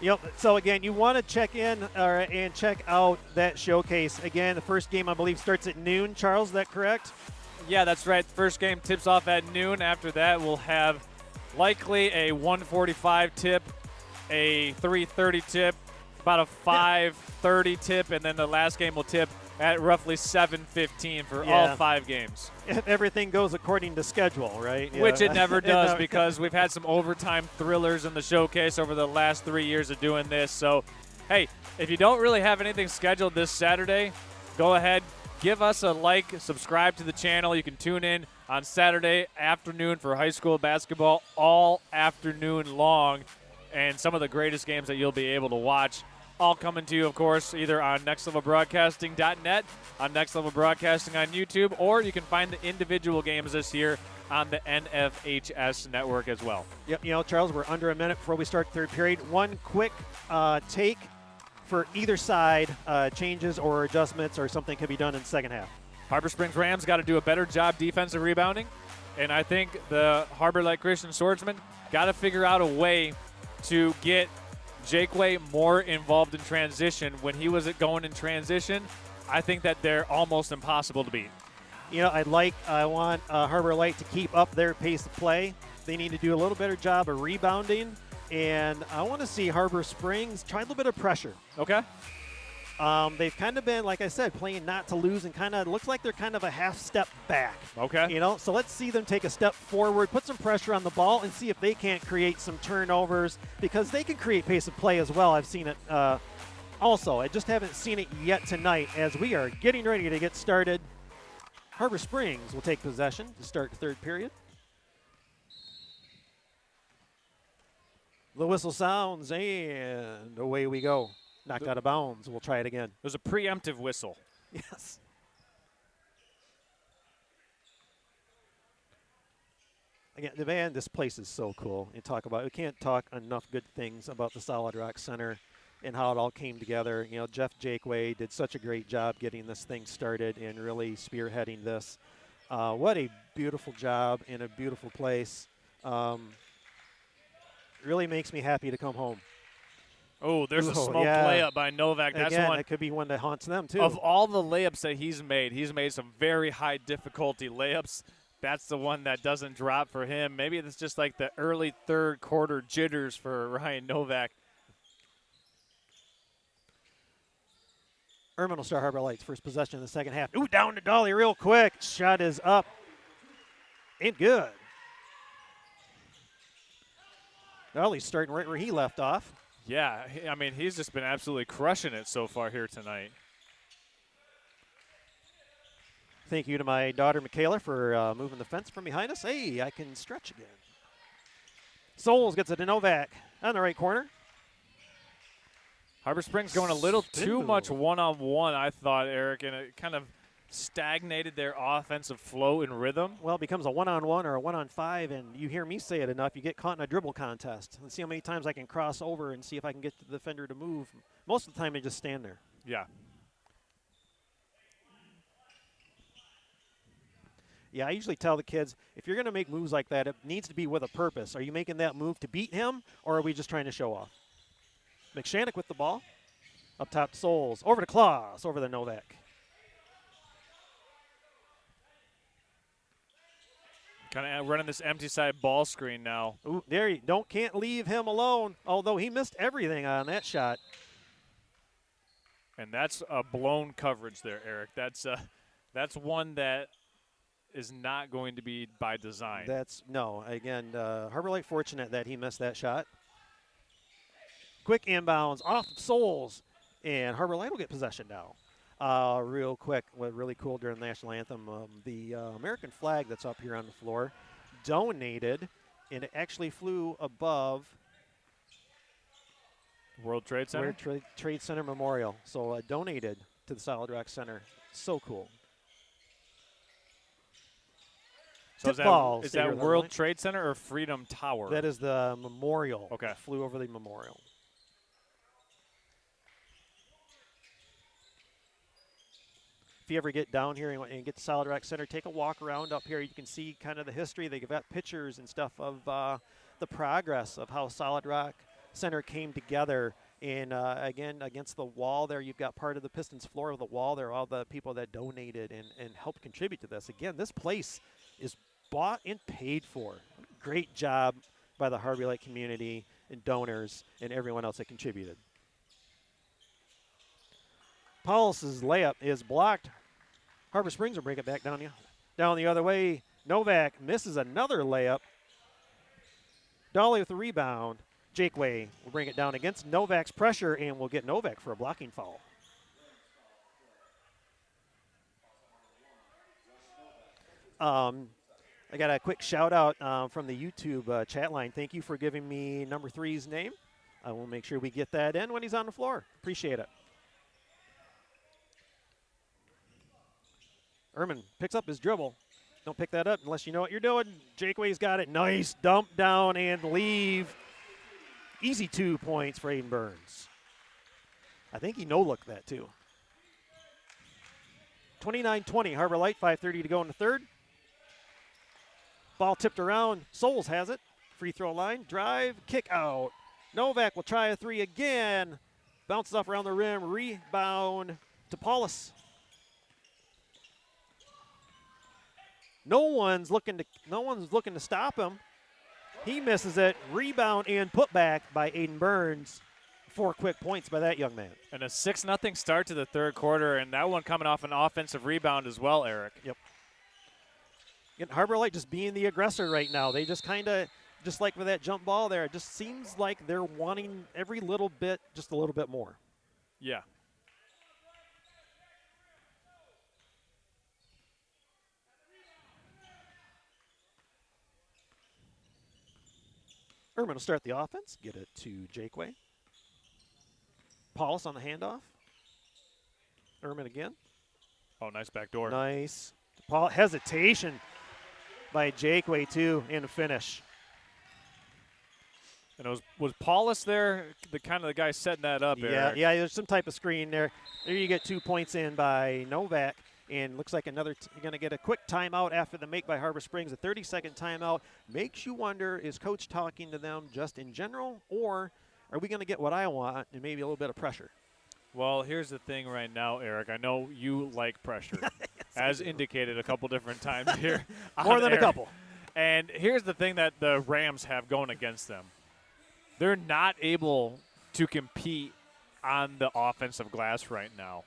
Yep. So again, you want to check in and check out that showcase. Again, the first game I believe starts at noon. Charles, is that correct? Yeah, that's right. The first game tips off at noon. After that, we'll have likely a 1:45 tip, a 3:30 tip, about a 5:30 tip, and then the last game will tip at roughly 7:15 for all 5 games. If everything goes according to schedule, right? Yeah. Which it never does because we've had some overtime thrillers in the showcase over the last 3 years of doing this. So, hey, if you don't really have anything scheduled this Saturday, go ahead, give us a like, subscribe to the channel. You can tune in on Saturday afternoon for high school basketball all afternoon long, and some of the greatest games that you'll be able to watch. All coming to you, of course, either on nextlevelbroadcasting.net, on Next Level Broadcasting on YouTube, or you can find the individual games this year on the NFHS network as well. Yep. Charles, we're under a minute before we start third period. One quick take for either side, changes or adjustments or something could be done in the second half. Harbor Springs Rams got to do a better job defensive rebounding, and I think the Harbor Light Christian Swordsmen got to figure out a way to get Jake Way more involved in transition. When he was going in transition, I think that they're almost impossible to beat. I want Harbor Light to keep up their pace of play. They need to do a little better job of rebounding, and I want to see Harbor Springs try a little bit of pressure. Okay. They've kind of been, like I said, playing not to lose and kind of looks like they're kind of a half step back. Okay. So let's see them take a step forward, put some pressure on the ball, and see if they can't create some turnovers because they can create pace of play as well. I've seen it also. I just haven't seen it yet tonight as we are getting ready to get started. Harbor Springs will take possession to start the third period. The whistle sounds, and away we go. Knocked out of bounds. We'll try it again. There's a preemptive whistle. Yes. Again, man, this place is so cool. We can't talk enough good things about the Solid Rock Center and how it all came together. Jeff Jakeway did such a great job getting this thing started and really spearheading this. What a beautiful job and a beautiful place. Really makes me happy to come home. Oh, there's a smoked layup by Novak. That's Again, one. that could be one that haunts them, too. Of all the layups that he's made some very high difficulty layups. That's the one that doesn't drop for him. Maybe it's just like the early third quarter jitters for Ryan Novak. Ermin will start Harbor Lights. First possession in the second half. Ooh, down to Dolly real quick. Shot is up and good. Dolly's starting right where he left off. Yeah, I mean, he's just been absolutely crushing it so far here tonight. Thank you to my daughter, Michaela, for moving the fence from behind us. Hey, I can stretch again. Souls gets it to Novak on the right corner. Harbor Springs going a little too much one-on-one, I thought, Eric, and it kind of stagnated their offensive flow and rhythm. Well, it becomes a one-on-one or a one-on-five, and you hear me say it enough, you get caught in a dribble contest. Let's see how many times I can cross over and see if I can get the defender to move. Most of the time, they just stand there. Yeah. Yeah, I usually tell the kids, if you're going to make moves like that, it needs to be with a purpose. Are you making that move to beat him, or are we just trying to show off? McShannock with the ball. Up top to Souls. Over to Klaus. Over to Novak. Kind of running this empty side ball screen now. Ooh, can't leave him alone, although he missed everything on that shot. And that's a blown coverage there, Eric. That's one that is not going to be by design. Harbor Light fortunate that he missed that shot. Quick inbounds off of Souls, and Harbor Light will get possession now. Real quick, what really cool during the national anthem, the American flag that's up here on the floor donated, and it actually flew above World Trade Center? World Trade Center Memorial. So donated to the Solid Rock Center. So cool. So is that World Trade Center or Freedom Tower? That is the memorial. Okay. Flew over the memorial. you ever get down here and get to Solid Rock Center, take a walk around up here. You can see kind of the history. They've got pictures and stuff of the progress of how Solid Rock Center came together. And again, against the wall there, you've got part of the Pistons floor of the wall there, all the people that donated and helped contribute to this. Again, this place is bought and paid for. Great job by the Harbor Lake community and donors and everyone else that contributed. Paulus's layup is blocked. Harbor Springs will bring it back down the other way. Novak misses another layup. Dolly with the rebound. Jakeway will bring it down against Novak's pressure and will get Novak for a blocking foul. I got a quick shout out from the YouTube chat line. Thank you for giving me number 3's name. I will make sure we get that in when he's on the floor. Appreciate it. Ehrman picks up his dribble. Don't pick that up unless you know what you're doing. Jakeway's got it. Nice dump down and leave. Easy 2 points for Aiden Burns. I think he no-looked that too. 29-20, Harbor Light, 5:30 to go in the third. Ball tipped around. Souls has it. Free throw line. Drive. Kick out. Novak will try a 3 again. Bounces off around the rim. Rebound to Paulus. No one's looking to stop him. He misses it. Rebound and putback by Aiden Burns. 4 quick points by that young man. And a 6-0 start to the third quarter, and that one coming off an offensive rebound as well, Eric. Yep. And Harbor Light just being the aggressor right now. They just kind of, just like with that jump ball there, it just seems like they're wanting every little bit, just a little bit more. Yeah. Ehrman will start the offense. Get it to Jakeway. Paulus on the handoff. Ehrman again. Oh, nice backdoor. Nice. Paul hesitation by Jakeway too in the finish. And was Paulus there, the kind of the guy setting that up? Eric? Yeah. There's some type of screen there. There you get 2 points in by Novak, and looks like you're going to get a quick timeout after the make by Harbor Springs. A 30-second timeout makes you wonder: is coach talking to them just in general, or are we going to get what I want and maybe a little bit of pressure? Well, here's the thing right now, Eric. I know you like pressure, as indicated a couple different times here. More than air. a couple. And here's the thing that the Rams have going against them. They're not able to compete on the offensive glass right now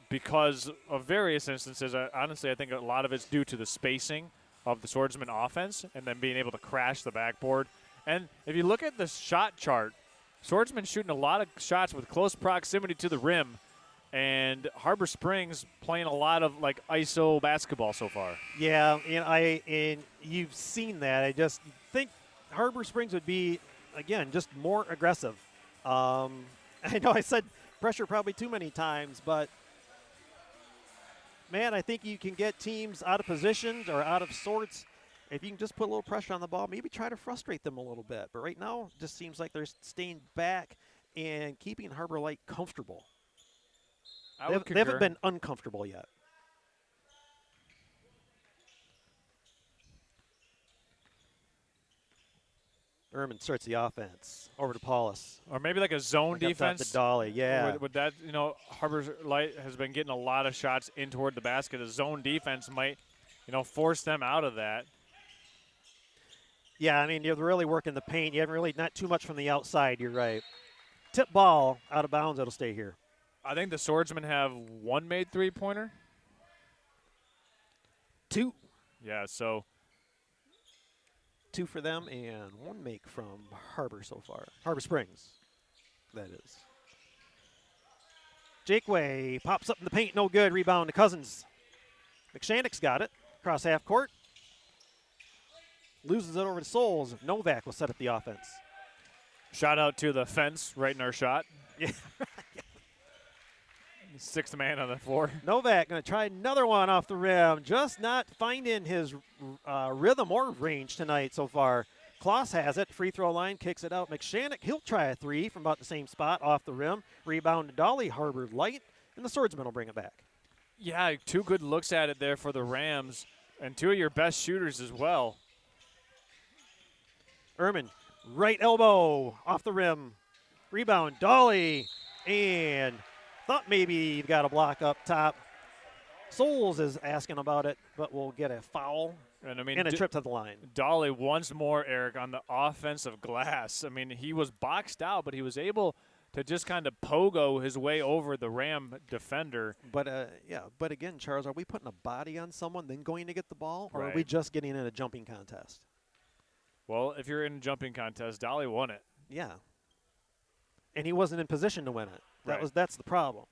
because of various instances. Honestly, I think a lot of it's due to the spacing of the Swordsman offense and then being able to crash the backboard. And if you look at the shot chart, Swordsman shooting a lot of shots with close proximity to the rim, and Harbor Springs playing a lot of like ISO basketball so far. Yeah, and you've seen that. I just think Harbor Springs would be, again, just more aggressive. I know I said pressure probably too many times, but man, I think you can get teams out of position or out of sorts if you can just put a little pressure on the ball, maybe try to frustrate them a little bit. But right now, it just seems like they're staying back and keeping Harbor Light comfortable. They haven't been uncomfortable yet. Ehrman starts the offense. Over to Paulus. Or maybe like a zone defense. To Dolly, yeah. With that, Harbor Light has been getting a lot of shots in toward the basket. A zone defense might, force them out of that. Yeah, I mean, you're really working the paint. You haven't really, not too much from the outside. You're right. Tip ball out of bounds. It'll stay here. I think the Swordsmen have one made three-pointer. 2. Yeah, so 2 for them and 1 make from Harbor so far. Harbor Springs, that is. Jakeway pops up in the paint. No good. Rebound to Cousins. McShannock's got it. Across half court. Loses it over to Souls. Novak will set up the offense. Shout out to the fence right in our shot. Yeah. Sixth man on the floor. Novak going to try another one off the rim. Just not finding his rhythm or range tonight so far. Kloss has it. Free throw line, kicks it out. McShannock, he'll try a 3 from about the same spot off the rim. Rebound to Dolly. Harbor Light. And the Swordsman will bring it back. Yeah, 2 good looks at it there for the Rams, and 2 of your best shooters as well. Ehrman, right elbow off the rim. Rebound, Dolly, and thought maybe you got a block up top. Souls is asking about it, but we'll get a foul and a trip to the line. Dolly once more, Eric, on the offensive glass. I mean, he was boxed out, but he was able to just kind of pogo his way over the Ram defender. But, but again, Charles, are we putting a body on someone then going to get the ball, or Right. are we just getting in a jumping contest? Well, if you're in a jumping contest, Dolly won it. Yeah. And he wasn't in position to win it. Right. That's the problem.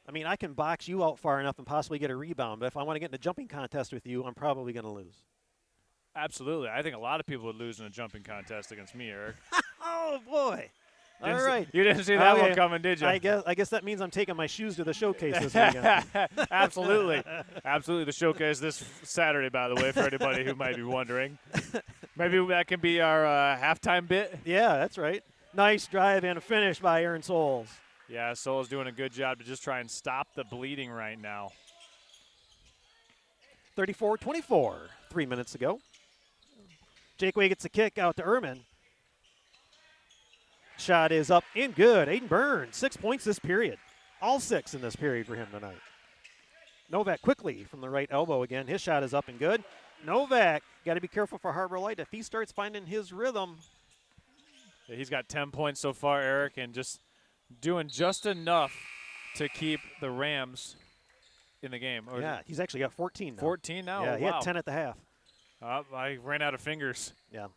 I mean, I can box you out far enough and possibly get a rebound, but if I want to get in a jumping contest with you, I'm probably going to lose. Absolutely. I think a lot of people would lose in a jumping contest against me, Eric. Oh, boy. All right. You didn't see that Okay. one coming, did you? I guess that means I'm taking my shoes to the showcase this weekend. Absolutely. Absolutely. The showcase this Saturday, by the way, for anybody who might be wondering. Maybe that can be our halftime bit. Yeah, that's right. Nice drive and a finish by Aaron Souls. Yeah, Souls doing a good job to just try and stop the bleeding right now. 34-24, 3 minutes ago. Jake Way gets the kick out to Ehrman. Shot is up and good. Aiden Burns, 6 points this period. All 6 in this period for him tonight. Novak quickly from the right elbow again. His shot is up and good. Novak, got to be careful for Harbor Light. If he starts finding his rhythm. Yeah, he's got 10 points so far, Eric, and just doing just enough to keep the Rams in the game. Yeah, he's actually got 14 now. 14 now? Yeah, Oh, he wow. had 10 at the half. I ran out of fingers. Yeah.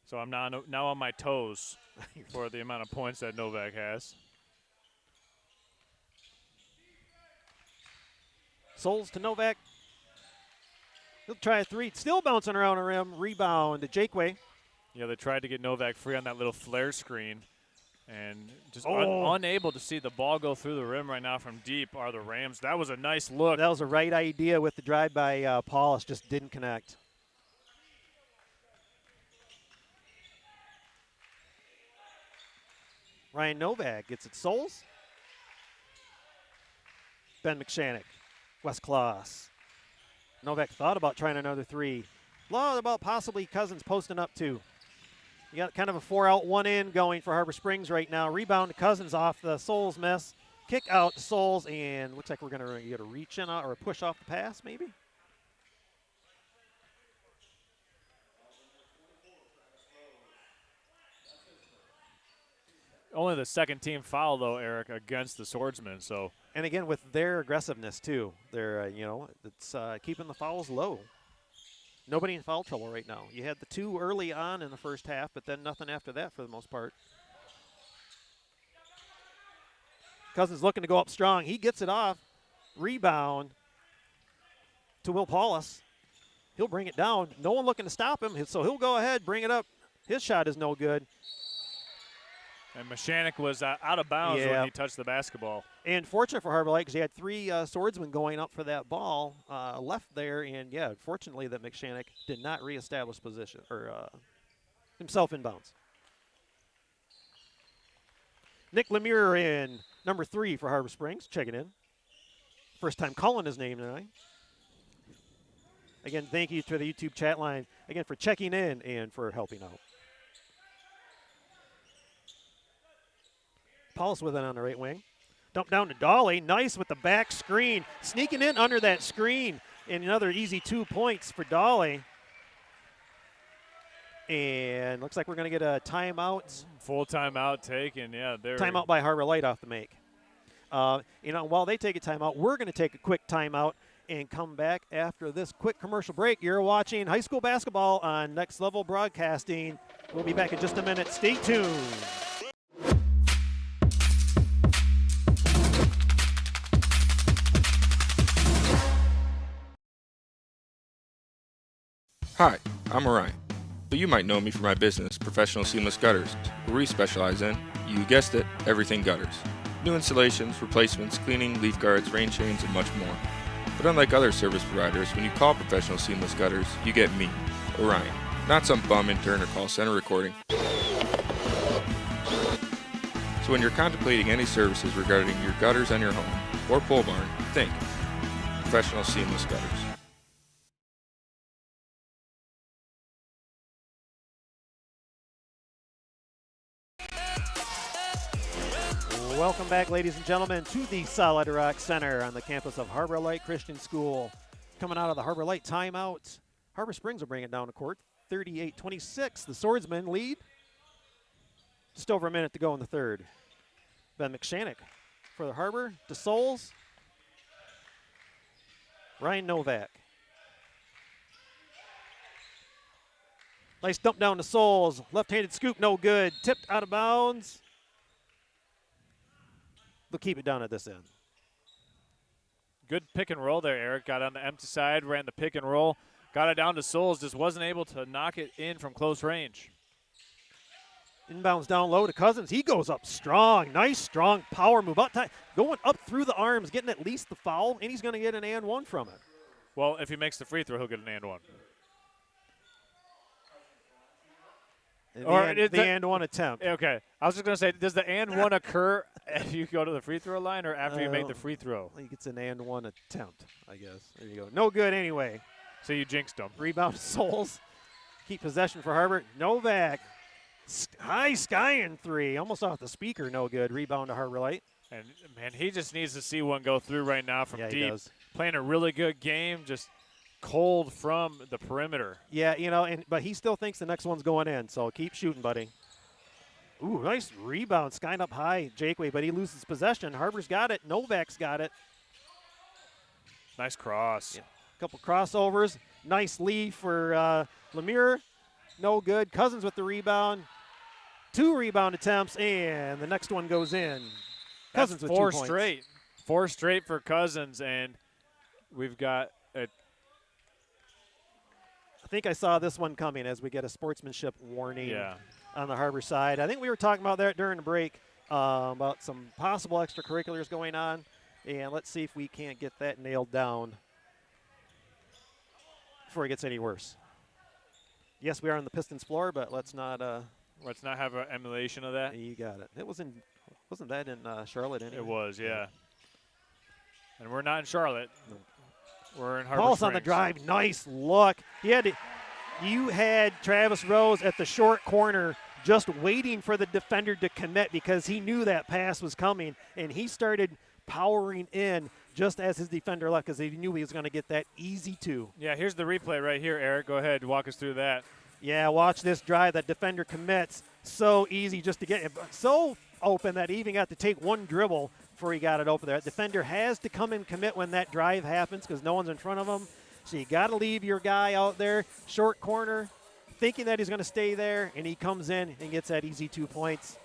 So I'm now on my toes for the amount of points that Novak has. Souls to Novak. He'll try a 3. Still bouncing around the rim. Rebound to Jakeway. Yeah, they tried to get Novak free on that little flare screen. And just Oh. unable to see the ball go through the rim right now from deep are the Rams. That was a nice look. That was the right idea with the drive by Paulus. Just didn't connect. Ryan Novak gets it. Souls. Ben McShannock. Wes Kloss. Novak thought about trying another 3. Thought about possibly Cousins posting up 2. You got kind of a 4-out, 1-in going for Harbor Springs right now. Rebound to Cousins off the Souls miss. Kick out to Souls, and looks like we're going to get a reach in or a push off the pass, maybe. Only the second team foul, though, Eric, against the Swordsmen. So, and again, with their aggressiveness, too, they're, it's keeping the fouls low. Nobody in foul trouble right now. You had the 2 early on in the first half, but then nothing after that for the most part. Cousins looking to go up strong. He gets it off. Rebound to Will Paulus. He'll bring it down. No one looking to stop him, so he'll go ahead, bring it up. His shot is no good. and Mashanik was out of bounds when he touched the basketball. And fortunate for Harbor Light because he had 3 swordsmen going up for that ball left there. And, yeah, fortunately that McShannock did not reestablish position or himself in bounds. Nick Lemire in number 3 for Harbor Springs, checking in. First time calling his name tonight. Again, thank you to the YouTube chat line, again, for checking in and for helping out. Paulus with it on the right wing. Dump down to Dolly. Nice with the back screen. Sneaking in under that screen. And another easy 2 points for Dolly. And looks like we're going to get a timeout. Full timeout taken, yeah. Timeout by Harbor Light off the make. While they take a timeout, we're going to take a quick timeout and come back after this quick commercial break. You're watching high school basketball on Next Level Broadcasting. We'll be back in just a minute. Stay tuned. Hi, I'm Orion, but you might know me for my business, Professional Seamless Gutters, where we specialize in, you guessed it, everything gutters. New installations, replacements, cleaning, leaf guards, rain chains, and much more. But unlike other service providers, when you call Professional Seamless Gutters, you get me, Orion, not some bum intern or call center recording. So when you're contemplating any services regarding your gutters on your home or pole barn, think professional seamless gutters. Welcome back, ladies and gentlemen, to the Solid Rock Center on the campus of Harbor Light Christian School. Coming out of the Harbor Light timeout, Harbor Springs will bring it down to court, 38-26. The Swordsmen lead. Just over a minute to go in the third. Ben McShannock for the Harbor. DeSouls. Ryan Novak. Nice dump down to Souls. Left-handed scoop, no good. Tipped out of bounds. They'll keep it down at this end. Good pick and roll there, Eric. Got on the empty side, ran the pick and roll. Got it down to Souls, just wasn't able to knock it in from close range. Inbounds down low to Cousins. He goes up strong. Nice, strong power move. Going up through the arms, getting at least the foul, and he's going to get an and one from it. Well, if he makes the free throw, he'll get an and one. The and one attempt. Okay. I was just going to say, does the and one occur if you go to the free throw line or after you make the free throw? I think it's an and one attempt, I guess. There you go. No good anyway. So you jinxed him. Rebound to Souls. Keep possession for Harbor. Novak. High skying three. Almost off the speaker. No good. Rebound to Harbor Light. And, man, he just needs to see one go through right now from deep. He does. Playing a really good game. Just cold from the perimeter. Yeah, but he still thinks the next one's going in, so keep shooting, buddy. Ooh, nice rebound, skying up high, Jakeway, but he loses possession. Harbor's got it. Novak's got it. Nice cross. Yeah. Couple crossovers. Nice lead for Lemire. No good. Cousins with the rebound. 2 rebound attempts, and the next one goes in. Cousins with 2 points. 4 straight. 4 straight for Cousins, and we've got a I think I saw this one coming as we get a sportsmanship warning on the Harbor side. I think we were talking about that during the break, about some possible extracurriculars going on, and let's see if we can't get that nailed down before it gets any worse. Yes, we are on the Pistons floor, but let's not have an emulation of that. You got it. Wasn't that in Charlotte anyway? It was, yeah. And we're not in Charlotte. No. We're in Harbor Paul's Springs. on the drive. Nice look. You had Travis Rose at the short corner just waiting for the defender to commit because he knew that pass was coming, and he started powering in just as his defender left because he knew he was going to get that easy two. Yeah, here's the replay right here, Eric. Go ahead. Walk us through that. Yeah, watch this drive. That defender commits. So easy just to get it. So open that he even got to take one dribble before he got it open there. That defender has to come and commit when that drive happens because no one's in front of him. So you got to leave your guy out there, short corner, thinking that he's going to stay there, and he comes in and gets that easy 2 points.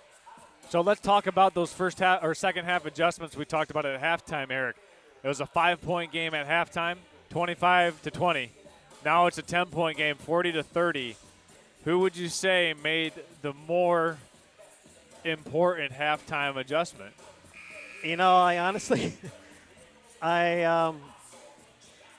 So let's talk about those first half or second half adjustments we talked about at halftime, Eric. It was a 5-point game at halftime, 25-20. Now it's a 10-point game, 40-30. Who would you say made the more important halftime adjustment? I honestly,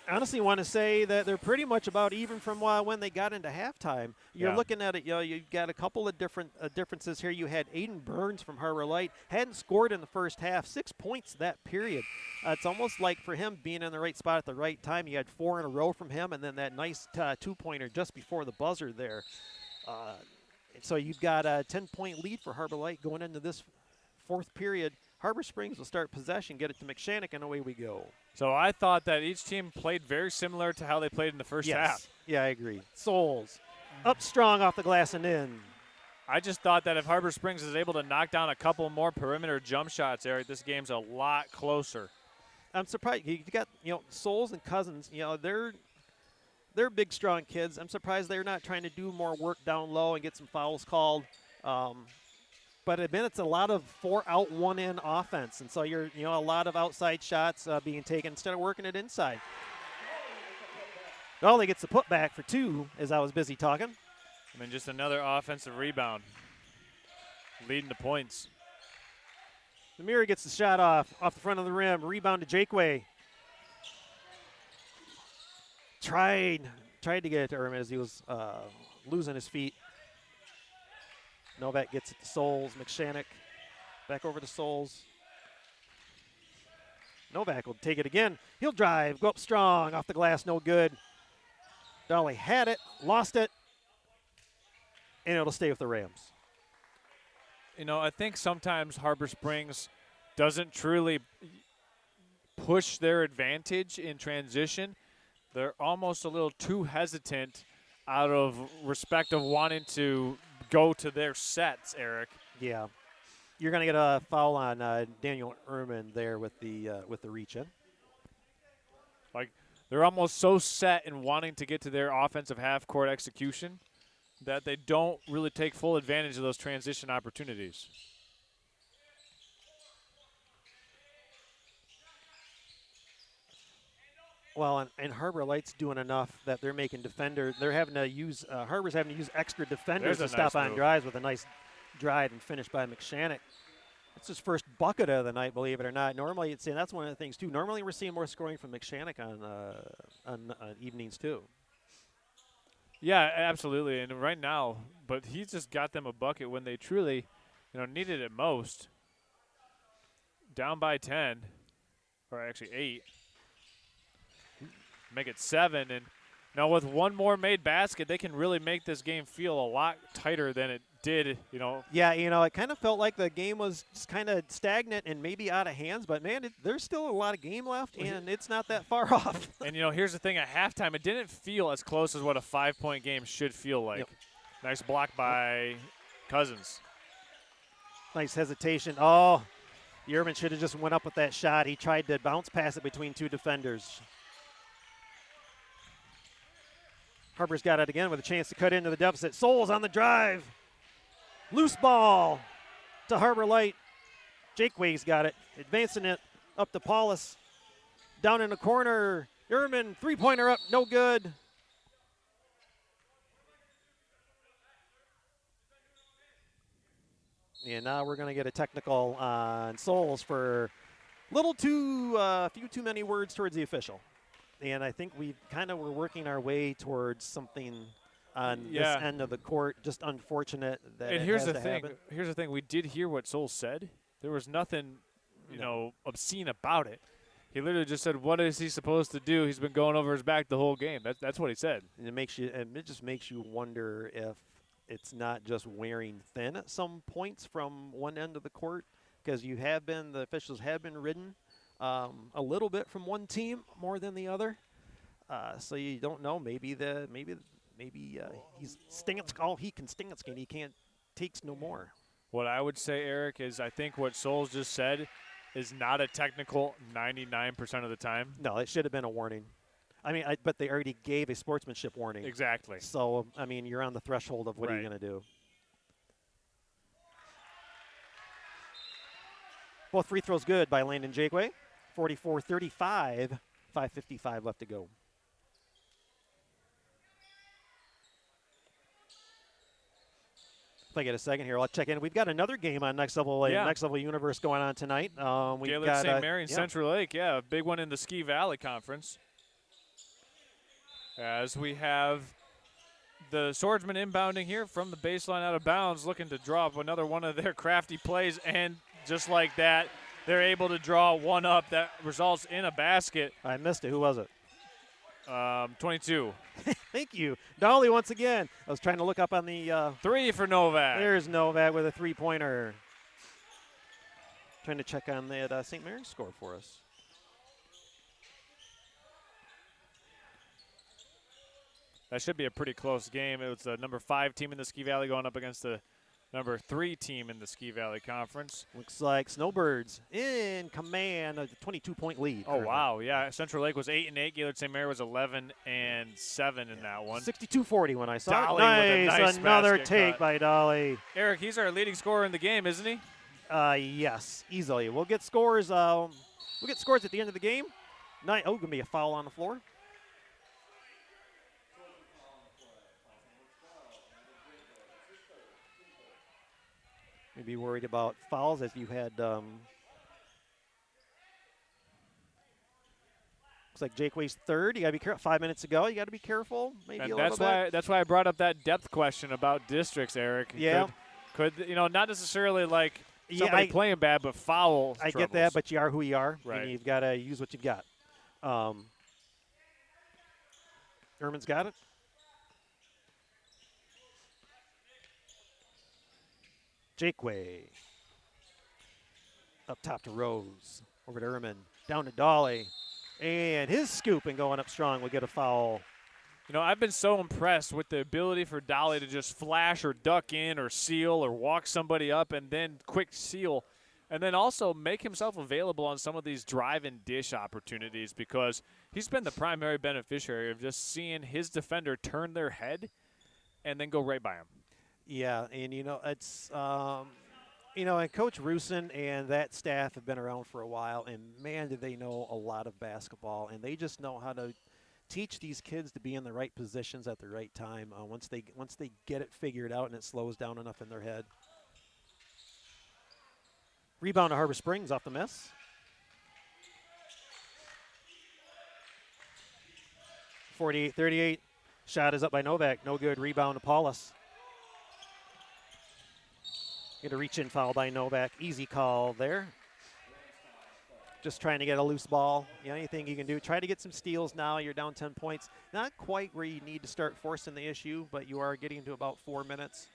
honestly want to say that they're pretty much about even from when they got into halftime. You're looking at it, you've got a couple of different differences here. You had Aiden Burns from Harbor Light, hadn't scored in the first half, 6 points that period. It's almost like for him being in the right spot at the right time. You had 4 in a row from him, and then that nice 2-pointer just before the buzzer there. So you've got a 10-point lead for Harbor Light going into this fourth period. Harbor Springs will start possession, get it to McShannock, and away we go. So I thought that each team played very similar to how they played in the first half. Yeah, I agree. Souls up strong off the glass and in. I just thought that if Harbor Springs is able to knock down a couple more perimeter jump shots, Eric, this game's a lot closer. I'm surprised. You got, Souls and Cousins, they're big, strong kids. I'm surprised they're not trying to do more work down low and get some fouls called. But it's a lot of 4-out, 1-in offense, and so you're a lot of outside shots being taken instead of working it inside. Dolly gets the putback for 2 as I was busy talking. I mean, just another offensive rebound, leading to points. Lemire gets the shot off the front of the rim. Rebound to Jakeway. Tried to get it to Erman as he was losing his feet. Novak gets it to Souls. McShannock Back over to Souls. Novak will take it again. He'll drive, go up strong, off the glass, no good. Dolly had it, lost it, and it'll stay with the Rams. You know, I think sometimes Harbor Springs doesn't truly push their advantage in transition. They're almost a little too hesitant out of respect of wanting to go to their sets, Eric. Yeah. You're going to get a foul on Daniel Ehrman there with the reach in. Like, they're almost so set in wanting to get to their offensive half-court execution that they don't really take full advantage of those transition opportunities. Well, and Harbor Light's doing enough that they're making defenders. They're having to use Harbor's having to use extra defenders to stop on drives with a nice drive and finish by McShannock. It's his first bucket of the night, believe it or not. Normally, it's that's one of the things too. Normally, we're seeing more scoring from McShannock on evenings too. Yeah, absolutely. And right now, but he's just got them a bucket when they truly, needed it most. Down by 10, or actually 8. Make it 7, and now with one more made basket, they can really make this game feel a lot tighter than it did, Yeah, it kind of felt like the game was just kind of stagnant and maybe out of hands, but man, there's still a lot of game left, and it's not that far off. And here's the thing: at halftime, it didn't feel as close as what a 5-point game should feel like. Yep. Nice block by Cousins. Nice hesitation. Oh, Yerman should have just went up with that shot. He tried to bounce pass it between two defenders. Harper's got it again with a chance to cut into the deficit. Souls on the drive. Loose ball to Harbor Light. Jakeway's got it. Advancing it up to Paulus. Down in the corner. Ehrman, three-pointer up, no good. And now we're going to get a technical on Souls for a few too many words towards the official. And I think we kind of were working our way towards something on this end of the court. Just unfortunate that and it here's has the to thing. happen. Here's the thing. We did hear what Souls said. There was nothing, obscene about it. He literally just said, "What is he supposed to do? He's been going over his back the whole game." That's what he said. And it just makes you wonder if it's not just wearing thin at some points from one end of the court, because the officials have been ridden a little bit from one team more than the other. So you don't know. Maybe he's all he can sting it, and he can't takes no more. What I would say, Eric, is I think what Souls just said is not a technical 99% of the time. No, it should have been a warning. But they already gave a sportsmanship warning. Exactly. So, you're on the threshold of what are you going to do. Both free throws good by Landon Jakeway. 44-35, 5:55 left to go. If I get a second here, I'll check in. We've got another game on Next Level Universe going on tonight. Gaylord St. Mary and Central Lake, a big one in the Ski Valley Conference. As we have the Swordsmen inbounding here from the baseline out of bounds, looking to draw up another one of their crafty plays, and just like that, they're able to draw one up that results in a basket. I missed it. Who was it? 22. Thank you. Dolly once again. I was trying to look up on the 3 for Novak. There's Novak with a three-pointer. Trying to check on that St. Mary's score for us. That should be a pretty close game. It was the number 5 team in the Ski Valley going up against the number 3 team in the Ski Valley Conference. Looks like Snowbirds in command of the 22-point lead. Oh, wow. Yeah, Central Lake was 8-8. Gaylord St. Mary was 11-7 in that one. 62-40 when I saw Dolly it. with a nice Another basket take cut. by Dolly. Eric, he's our leading scorer in the game, isn't he? Yes, easily. We'll get scores. We'll get scores at the end of the game. Going to be a foul on the floor. Maybe worried about fouls as you had. Looks like Jakeway's third. You got to be careful. 5 minutes ago, you got to be careful. Maybe And a little bit. That's why I brought up that depth question about districts, Eric. Yeah. Could not necessarily like somebody playing bad, but foul I troubles. get that, but you are who you are, Right. and you've got to use what you've got. Erman's got it. Jakeway. Up top to Rose. Over to Erman. Down to Dolly. And his scoop and going up strong will get a foul. You know, I've been so impressed with the ability for Dolly to just flash or duck in or seal or walk somebody up and then quick seal. And then also make himself available on some of these drive and dish opportunities, because he's been the primary beneficiary of just seeing his defender turn their head and then go right by him. Yeah, and, it's, and Coach Rusin and that staff have been around for a while, and, man, do they know a lot of basketball, and they just know how to teach these kids to be in the right positions at the right time once they get it figured out and it slows down enough in their head. Rebound to Harbor Springs off the miss. .38-38. Shot is up by Novak. No good. Rebound to Paulus. Get a reach-in foul by Novak. Easy call there. Just trying to get a loose ball. Anything you can do. Try to get some steals now. You're down 10 points. Not quite where you need to start forcing the issue, but you are getting to about 4 minutes.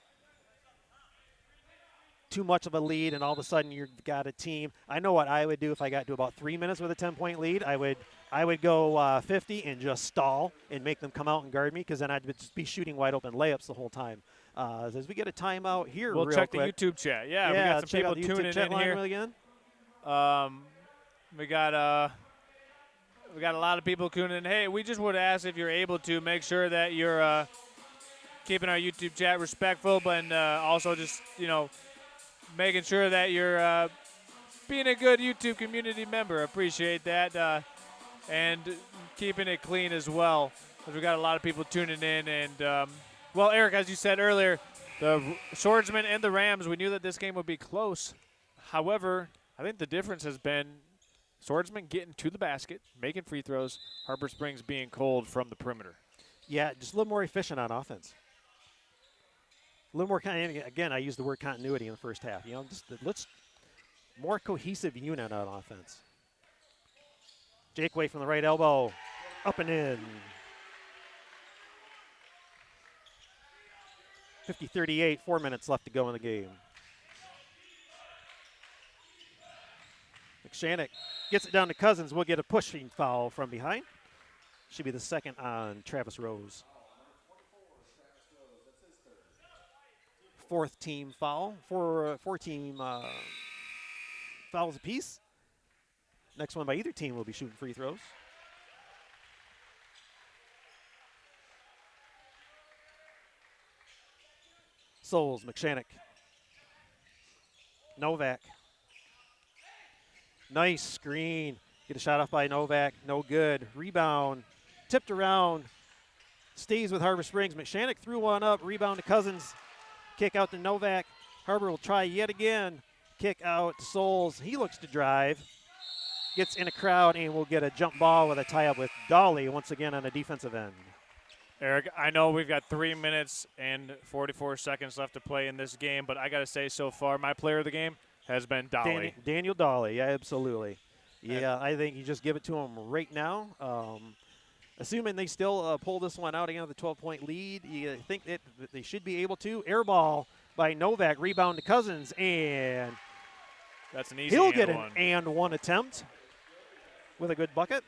Too much of a lead, and all of a sudden you've got a team. I know what I would do if I got to about 3 minutes with a 10-point lead. I would go 50 and just stall and make them come out and guard me, because then I'd just be shooting wide open layups the whole time. As we get a timeout here, we'll real check quick. the YouTube chat. Yeah, we got some people tuning in here. Again. We got a lot of people tuning in. Hey, we just would ask if you're able to make sure that you're keeping our YouTube chat respectful, but also just making sure that you're being a good YouTube community member. Appreciate that, and keeping it clean as well, because we got a lot of people tuning in. And well, Eric, as you said earlier, the Swordsmen and the Rams, we knew that this game would be close. However, I think the difference has been Swordsmen getting to the basket, making free throws, Harbor Springs being cold from the perimeter. Yeah, just a little more efficient on offense. A little more, again, I used the word continuity in the first half. Let's more cohesive unit on offense. Jakeway from the right elbow, up and in. 50-38, 4 minutes left to go in the game. McShannock gets it down to Cousins. We'll get a pushing foul from behind. Should be the second on Travis Rose. Fourth team foul. Four team fouls apiece. Next one by either team will be shooting free throws. Souls, McShannock. Novak. Nice screen. Get a shot off by Novak. No good. Rebound. Tipped around. Stays with Harbor Springs. McShannock threw one up. Rebound to Cousins. Kick out to Novak. Harbor will try yet again. Kick out to Souls. He looks to drive. Gets in a crowd and will get a jump ball with a tie-up with Dolly once again on the defensive end. Eric, I know we've got 3 minutes and 44 seconds left to play in this game, but I got to say so far, my player of the game has been Dolly. Daniel Dolly, yeah, absolutely. Yeah, I think you just give it to him right now. Assuming they still pull this one out again with a 12-point lead, you think that they should be able to. Air ball by Novak, rebound to Cousins, and that's an easy he'll get one. An and one attempt with a good bucket.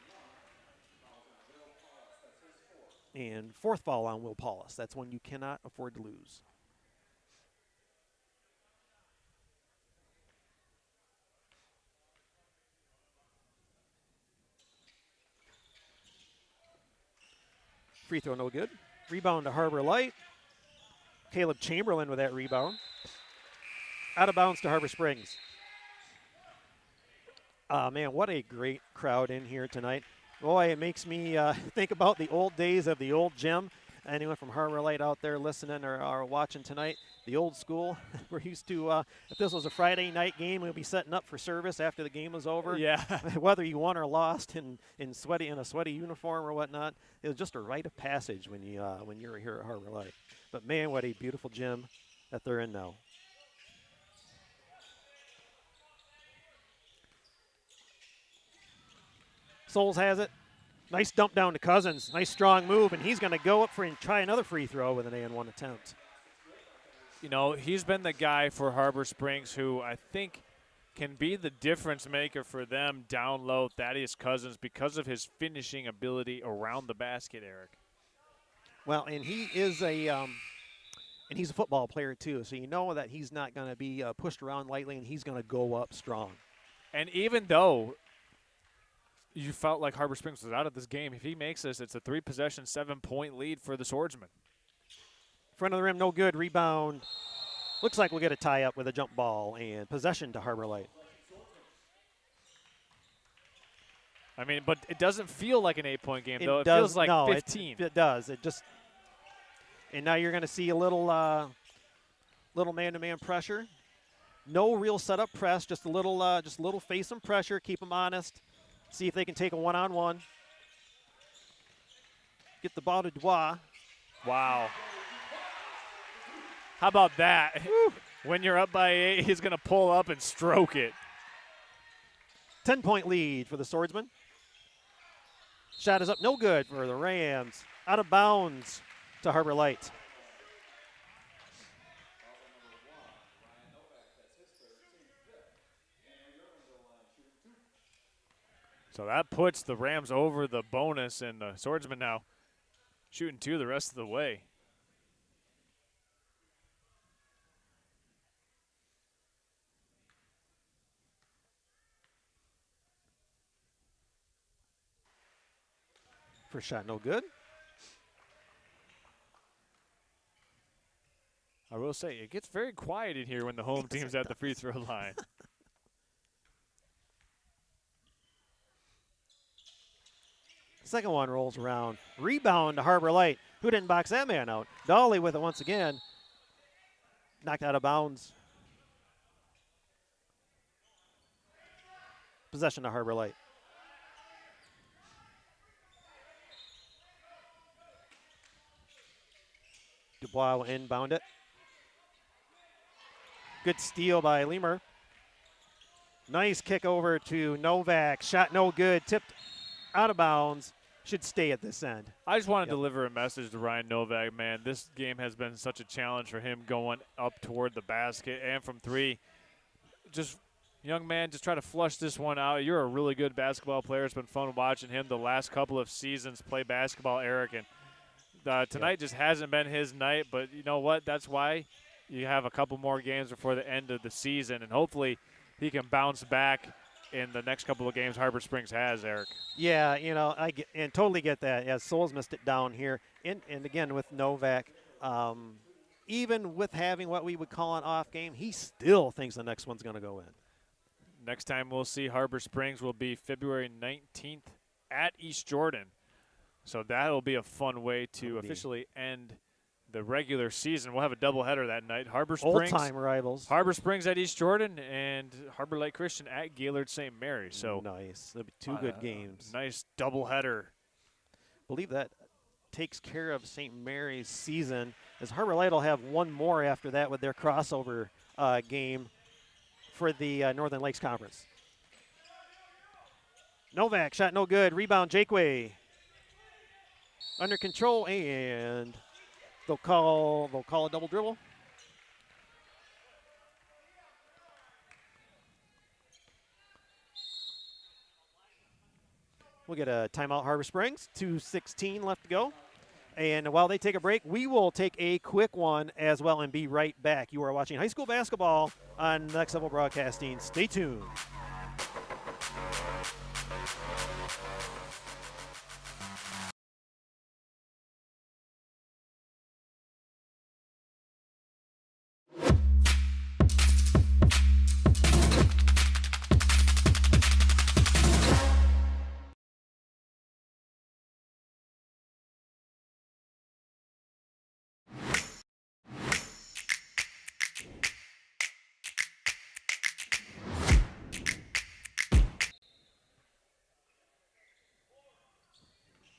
And fourth foul on Will Paulus. That's one you cannot afford to lose. Free throw no good. Rebound to Harbor Light. Caleb Chamberlain with that rebound. Out of bounds to Harbor Springs. Man, what a great crowd in here tonight. Boy, it makes me think about the old days of the old gym. Anyone from Harbor Light out there listening or watching tonight, the old school. We're used to, if this was a Friday night game, we'd be setting up for service after the game was over. Yeah. Whether you won or lost in a sweaty uniform or whatnot, it was just a rite of passage when you were here at Harbor Light. But man, what a beautiful gym that they're in now. Souls has it. Nice dump down to Cousins. Nice strong move, and he's going to go up for and try another free throw with an and 1 attempt. You know, he's been the guy for Harbor Springs who I think can be the difference maker for them down low, Thaddeus Cousins, because of his finishing ability around the basket, Eric. Well, and he is and he's a football player too, so you know that he's not going to be pushed around lightly, and he's going to go up strong. And even though you felt like Harbor Springs was out of this game, if he makes this, it's a 3-possession, 7-point lead for the Swordsmen. Front of the rim, no good. Rebound. Looks like we'll get a tie-up with a jump ball and possession to Harbor Light. I mean, but it doesn't feel like an 8-point game, though. It does, feels like no, 15. It does. It just – and now you're going to see a little man-to-man pressure. No real setup press, just a little face and pressure. Keep them honest. See if they can take a one-on-one. Get the ball to Dubois. Wow. How about that? When you're up by 8, he's going to pull up and stroke it. 10-point lead for the Swordsmen. Shot is up, no good for the Rams. Out of bounds to Harbor Light. So that puts the Rams over the bonus, and the Swordsmen now shooting 2 the rest of the way. First shot, no good. I will say, it gets very quiet in here when the home team's at the free throw line. Second one rolls around. Rebound to Harbor Light. Who didn't box that man out? Dolly with it once again. Knocked out of bounds. Possession to Harbor Light. Dubois will inbound it. Good steal by Lemur. Nice kick over to Novak. Shot no good. Tipped out of bounds. Should stay at this end. I just want to deliver a message to Ryan Novak, man. This game has been such a challenge for him going up toward the basket and from 3. Just, young man, just try to flush this one out. You're a really good basketball player. It's been fun watching him the last couple of seasons play basketball, Eric. And tonight just hasn't been his night, but you know what? That's why you have a couple more games before the end of the season, and hopefully he can bounce back in the next couple of games Harbor Springs has, Eric. Yeah, you know, totally get that. Yeah, Souls missed it down here. And again, with Novak, even with having what we would call an off game, he still thinks the next one's going to go in. Next time we'll see Harbor Springs will be February 19th at East Jordan. So that'll be a fun way to officially end the regular season. We'll have a doubleheader that night. Harbor Springs, old-time rivals. Harbor Springs at East Jordan and Harbor Light Christian at Gaylord St. Mary. So nice. That'll be 2 good games. Nice doubleheader. Believe that takes care of St. Mary's season, as Harbor Light will have one more after that with their crossover game for the Northern Lakes Conference. Novak shot no good. Rebound Jakeway. Under control, and they'll call a double dribble. We'll get a timeout, Harbor Springs. 2:16 left to go. And while they take a break, we will take a quick one as well and be right back. You are watching high school basketball on Next Level Broadcasting. Stay tuned.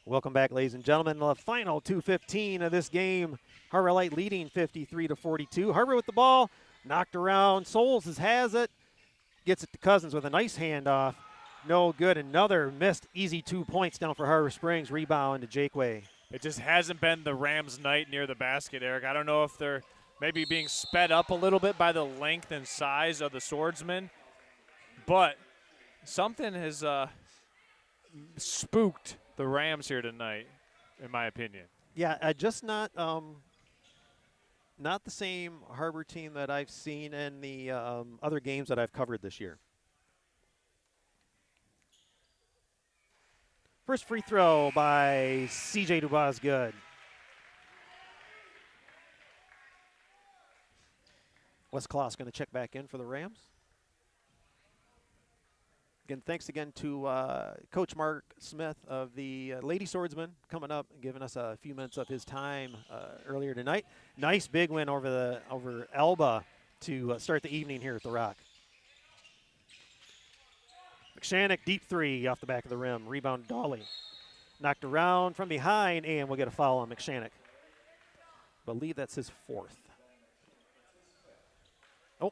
Welcome back, ladies and gentlemen. The final 2:15 of this game. Harbor Light leading 53-42. Harbor with the ball, knocked around. Souls has it. Gets it to Cousins with a nice handoff. No good. Another missed easy 2 points down for Harbor Springs. Rebound to Jakeway. It just hasn't been the Rams' night near the basket, Eric. I don't know if they're maybe being sped up a little bit by the length and size of the Swordsmen, but something has spooked the Rams here tonight, in my opinion. Yeah, just not the same Harbor team that I've seen in the other games that I've covered this year. First free throw by C.J. Dubois is good. Wes Kloss going to check back in for the Rams. Again, thanks again to Coach Mark Smith of the Lady Swordsmen coming up and giving us a few minutes of his time earlier tonight. Nice big win over Elba to start the evening here at the Rock. McShannock, deep three off the back of the rim. Rebound, Dolly. Knocked around from behind, and we'll get a foul on McShannock. Believe that's his fourth. Oh,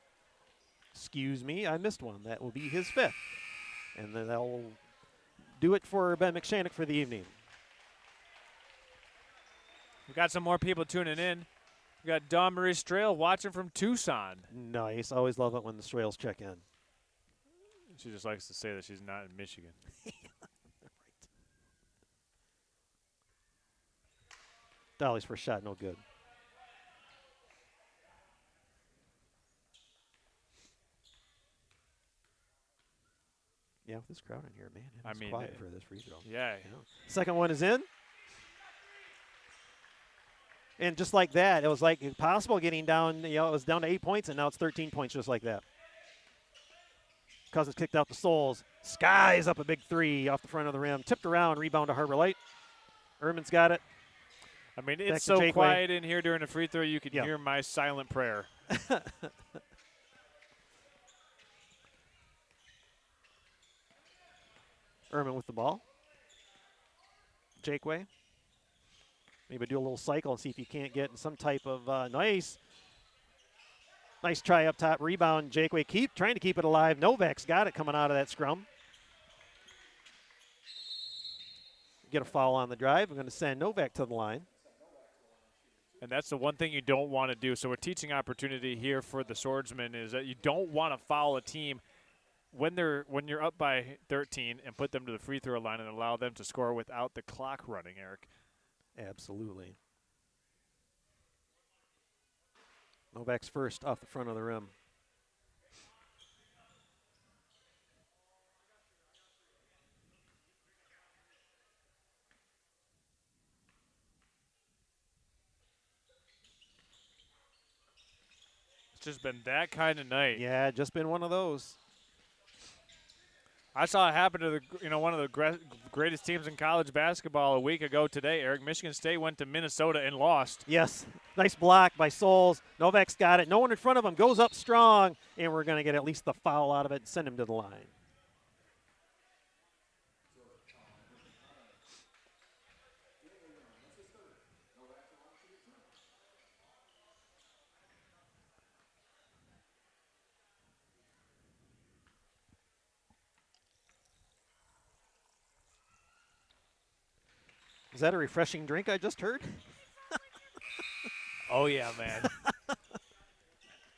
excuse me, I missed one. That will be his fifth. And then that'll do it for Ben McShannock for the evening. We've got some more people tuning in. We got Dawn Marie Strail watching from Tucson. Nice. Always love it when the Strails check in. She just likes to say that she's not in Michigan. Right. Dolly's first shot, no good. Yeah, with this crowd in here, man, it's quiet for this free throw. Yeah. Second one is in. And just like that, it was like impossible getting down, it was down to 8 points, and now it's 13 points just like that. Cousins kicked out the Souls. Skies up a big three off the front of the rim. Tipped around, rebound to Harbor Light. Ehrman's got it. I mean, it's so quiet in here during the free throw, you could hear my silent prayer. Ehrman with the ball. Jakeway. Maybe do a little cycle and see if you can't get some type of nice try up top. Rebound. Jakeway trying to keep it alive. Novak's got it coming out of that scrum. Get a foul on the drive. I'm going to send Novak to the line. And that's the one thing you don't want to do. So a teaching opportunity here for the Swordsmen is that you don't want to foul a team when you're up by 13 and put them to the free throw line and allow them to score without the clock running, Eric. Absolutely. Novak's first off the front of the rim. It's just been that kind of night. Yeah, just been one of those. I saw it happen to one of the greatest teams in college basketball a week ago today, Eric. Michigan State went to Minnesota and lost. Yes. Nice block by Souls. Novak's got it. No one in front of him. Goes up strong, and we're going to get at least the foul out of it and send him to the line. Is that a refreshing drink I just heard? Oh, yeah, man.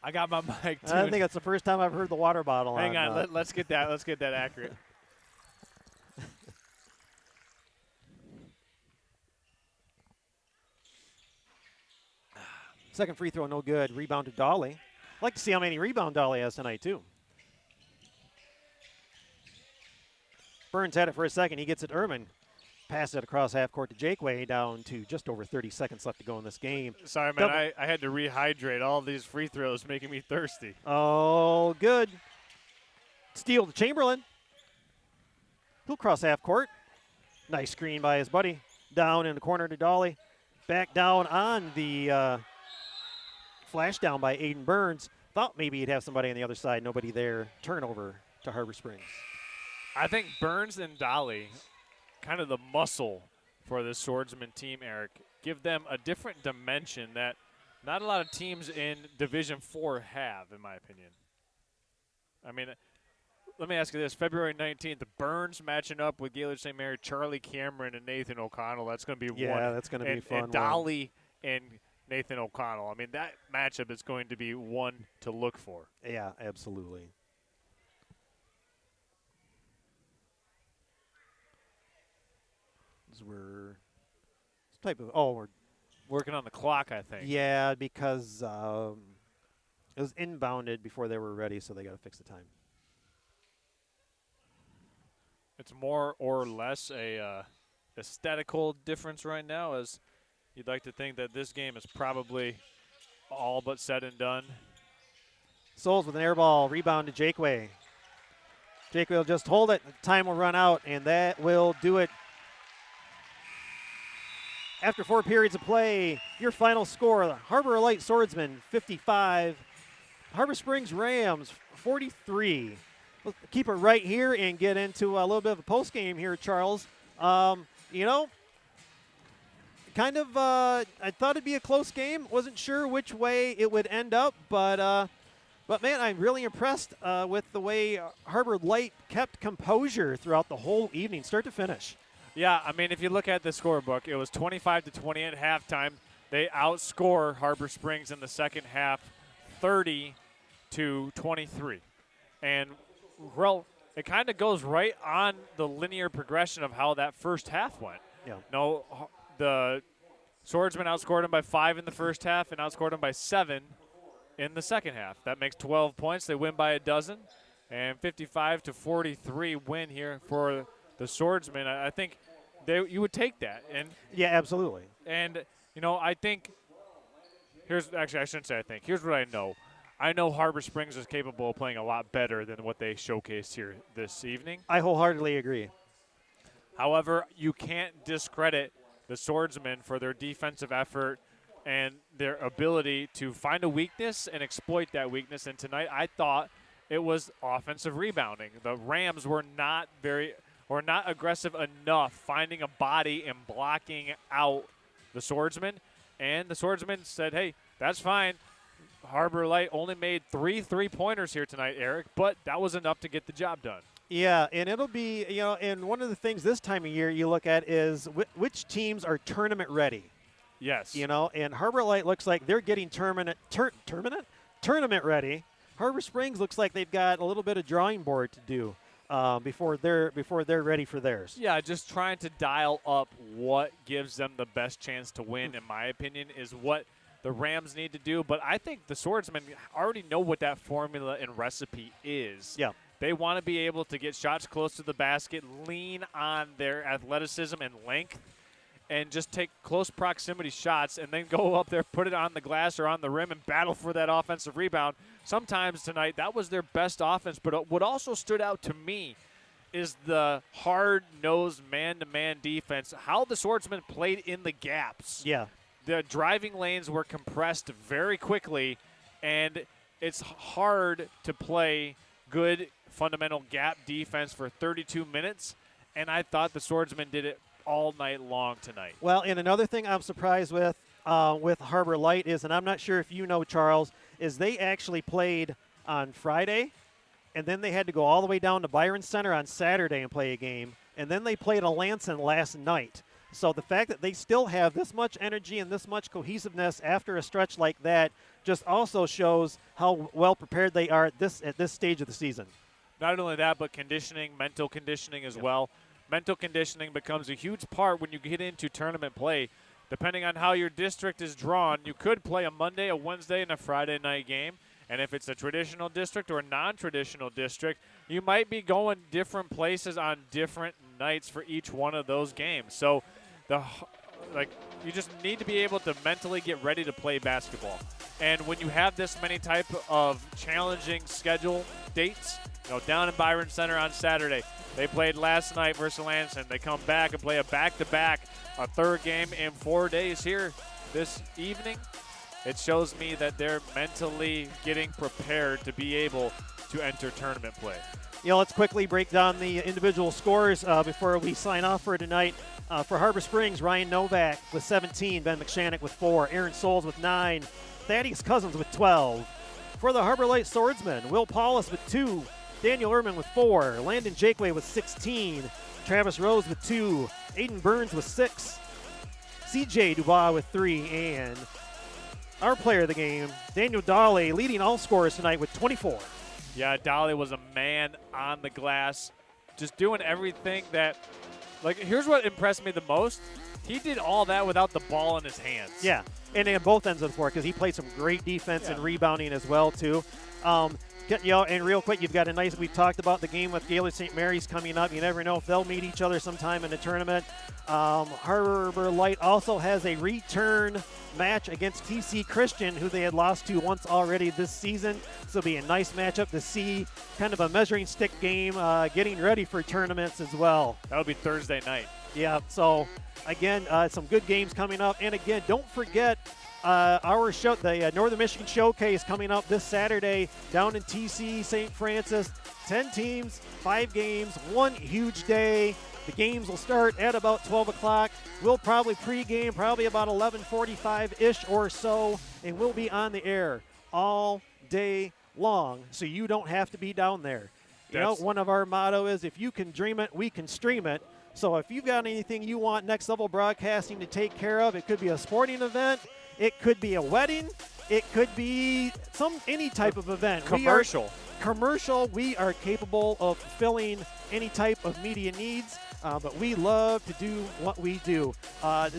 I got my mic tuned. I think that's the first time I've heard the water bottle. Hang on. Let's get that. Let's get that accurate. Second free throw, no good. Rebound to Dolly. I'd like to see how many rebound Dolly has tonight, too. Burns had it for a second. He gets it Ehrman. Pass it across half court to Jakeway, down to just over 30 seconds left to go in this game. Sorry, man. I had to rehydrate. All these free throws making me thirsty. Oh, good. Steal to Chamberlain. He'll cross half court. Nice screen by his buddy. Down in the corner to Dolly. Back down on the flash down by Aiden Burns. Thought maybe he'd have somebody on the other side. Nobody there. Turnover to Harbor Springs. I think Burns and Dolly, kind of the muscle for this Swordsman team, Eric, give them a different dimension that not a lot of teams in Division IV have, in my opinion. I mean, let me ask you this. February 19th, Burns matching up with Gaylord St. Mary, Charlie Cameron, and Nathan O'Connell. That's going to be one. Yeah, that's going to be fun. And Dolly and Nathan O'Connell. I mean, that matchup is going to be one to look for. Yeah, absolutely. We're working on the clock, I think. Yeah, because it was inbounded before they were ready, so they got to fix the time. It's more or less a aesthetical difference right now, as you'd like to think that this game is probably all but said and done. Souls with an air ball, rebound to Jakeway. Jakeway will just hold it. Time will run out, and that will do it. After 4 periods of play, your final score, the Harbor Light Swordsmen 55, Harbor Springs Rams 43. We'll keep it right here and get into a little bit of a post game here, Charles. You know, kind of, I thought it'd be a close game. Wasn't sure which way it would end up, but man, I'm really impressed with the way Harbor Light kept composure throughout the whole evening, start to finish. Yeah, I mean, if you look at the scorebook, it was 25-20 at halftime. They outscore Harbor Springs in the second half 30-23. And, well, it kind of goes right on the linear progression of how that first half went. Yeah. No, the Swordsmen outscored them by 5 in the first half and outscored them by 7 in the second half. That makes 12 points. They win by a dozen. And 55-43 win here for the Swordsmen. I think you would take that. And yeah, absolutely. And, you know, I think I shouldn't say I think. Here's what I know. I know Harbor Springs is capable of playing a lot better than what they showcased here this evening. I wholeheartedly agree. However, you can't discredit the Swordsmen for their defensive effort and their ability to find a weakness and exploit that weakness. And tonight I thought it was offensive rebounding. The Rams were not aggressive enough finding a body and blocking out the Swordsmen. And the Swordsmen said, hey, that's fine. Harbor Light only made 3 3-pointers here tonight, Eric, but that was enough to get the job done. Yeah, and it'll be, you know, and one of the things this time of year you look at is which teams are tournament ready. Yes. You know, and Harbor Light looks like they're getting tournament ready. Harbor Springs looks like they've got a little bit of drawing board to do before they're ready for theirs. Yeah, just trying to dial up what gives them the best chance to win, in my opinion, is what the Rams need to do. But I think the Swordsmen already know what that formula and recipe is. Yeah. They want to be able to get shots close to the basket, lean on their athleticism and length, and just take close proximity shots and then go up there, put it on the glass or on the rim and battle for that offensive rebound. Sometimes tonight that was their best offense, but what also stood out to me is the hard-nosed man-to-man defense, how the Swordsmen played in the gaps. Yeah. The driving lanes were compressed very quickly, and it's hard to play good fundamental gap defense for 32 minutes, and I thought the Swordsmen did it all night long tonight. Well, and another thing I'm surprised with Harbor Light is, and I'm not sure if you know, Charles, is they actually played on Friday, and then they had to go all the way down to Byron Center on Saturday and play a game, and then they played Alanson last night. So the fact that they still have this much energy and this much cohesiveness after a stretch like that just also shows how well prepared they are at this stage of the season. Not only that, but conditioning, mental conditioning as well. Mental conditioning becomes a huge part when you get into tournament play. Depending on how your district is drawn, you could play a Monday, a Wednesday, and a Friday night game. And if it's a traditional district or a non-traditional district, you might be going different places on different nights for each one of those games. So you just need to be able to mentally get ready to play basketball. And when you have this many type of challenging schedule dates, down in Byron Center on Saturday, they played last night versus Alanson. They come back and play a back-to-back, a third game in 4 days here this evening. It shows me that they're mentally getting prepared to be able to enter tournament play. Let's quickly break down the individual scores before we sign off for tonight. For Harbor Springs, Ryan Novak with 17, Ben McShannock with 4, Aaron Souls with 9, Thaddeus Cousins with 12. For the Harbor Light Swordsmen, Will Paulus with 2, Daniel Ehrman with 4, Landon Jakeway with 16, Travis Rose with 2, Aiden Burns with 6, CJ Dubois with 3, and our player of the game, Daniel Dawley, leading all scorers tonight with 24. Yeah, Dawley was a man on the glass, just doing everything that, like, here's what impressed me the most. He did all that without the ball in his hands. Yeah, and on both ends of the floor because he played some great defense and rebounding as well, too. And real quick, you've got we've talked about the game with Gaylord St. Mary's coming up. You never know if they'll meet each other sometime in the tournament. Harbor Light also has a return match against TC Christian, who they had lost to once already this season. So it'll be a nice matchup to see, kind of a measuring stick game, getting ready for tournaments as well. That'll be Thursday night. Yeah, so again, some good games coming up. And again, don't forget our show, the Northern Michigan Showcase, coming up this Saturday down in TC St. Francis. 10 teams, 5 games, one huge day. The games will start at about 12 o'clock. We'll probably pregame probably about 11:45-ish or so, and we'll be on the air all day long, so you don't have to be down there. You know, one of our motto is, if you can dream it, we can stream it. So if you've got anything you want Next Level Broadcasting to take care of, it could be a sporting event, it could be a wedding, it could be any type of event. Commercial. We are capable of fulfilling any type of media needs, but we love to do what we do.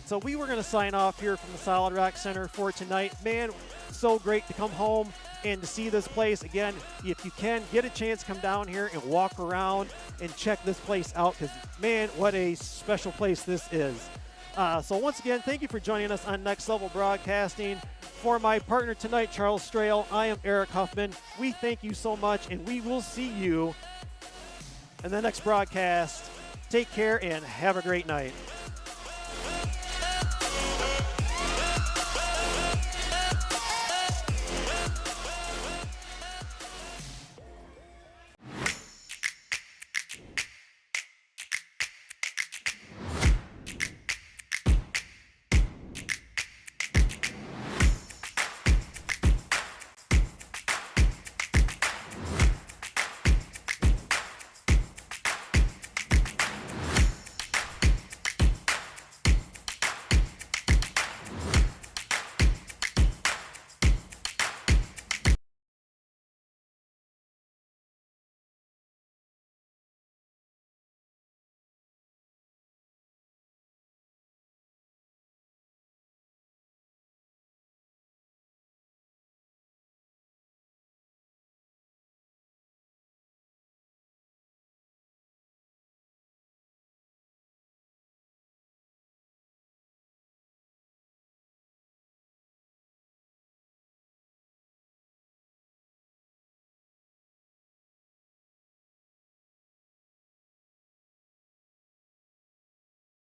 So we were going to sign off here from the Solid Rock Center for tonight. Man, so great to come home and to see this place. Again, if you can get a chance, come down here and walk around and check this place out, because, man, what a special place this is. So once again, thank you for joining us on Next Level Broadcasting. For my partner tonight, Charles Strail, I am Eric Huffman. We thank you so much, and we will see you in the next broadcast. Take care and have a great night.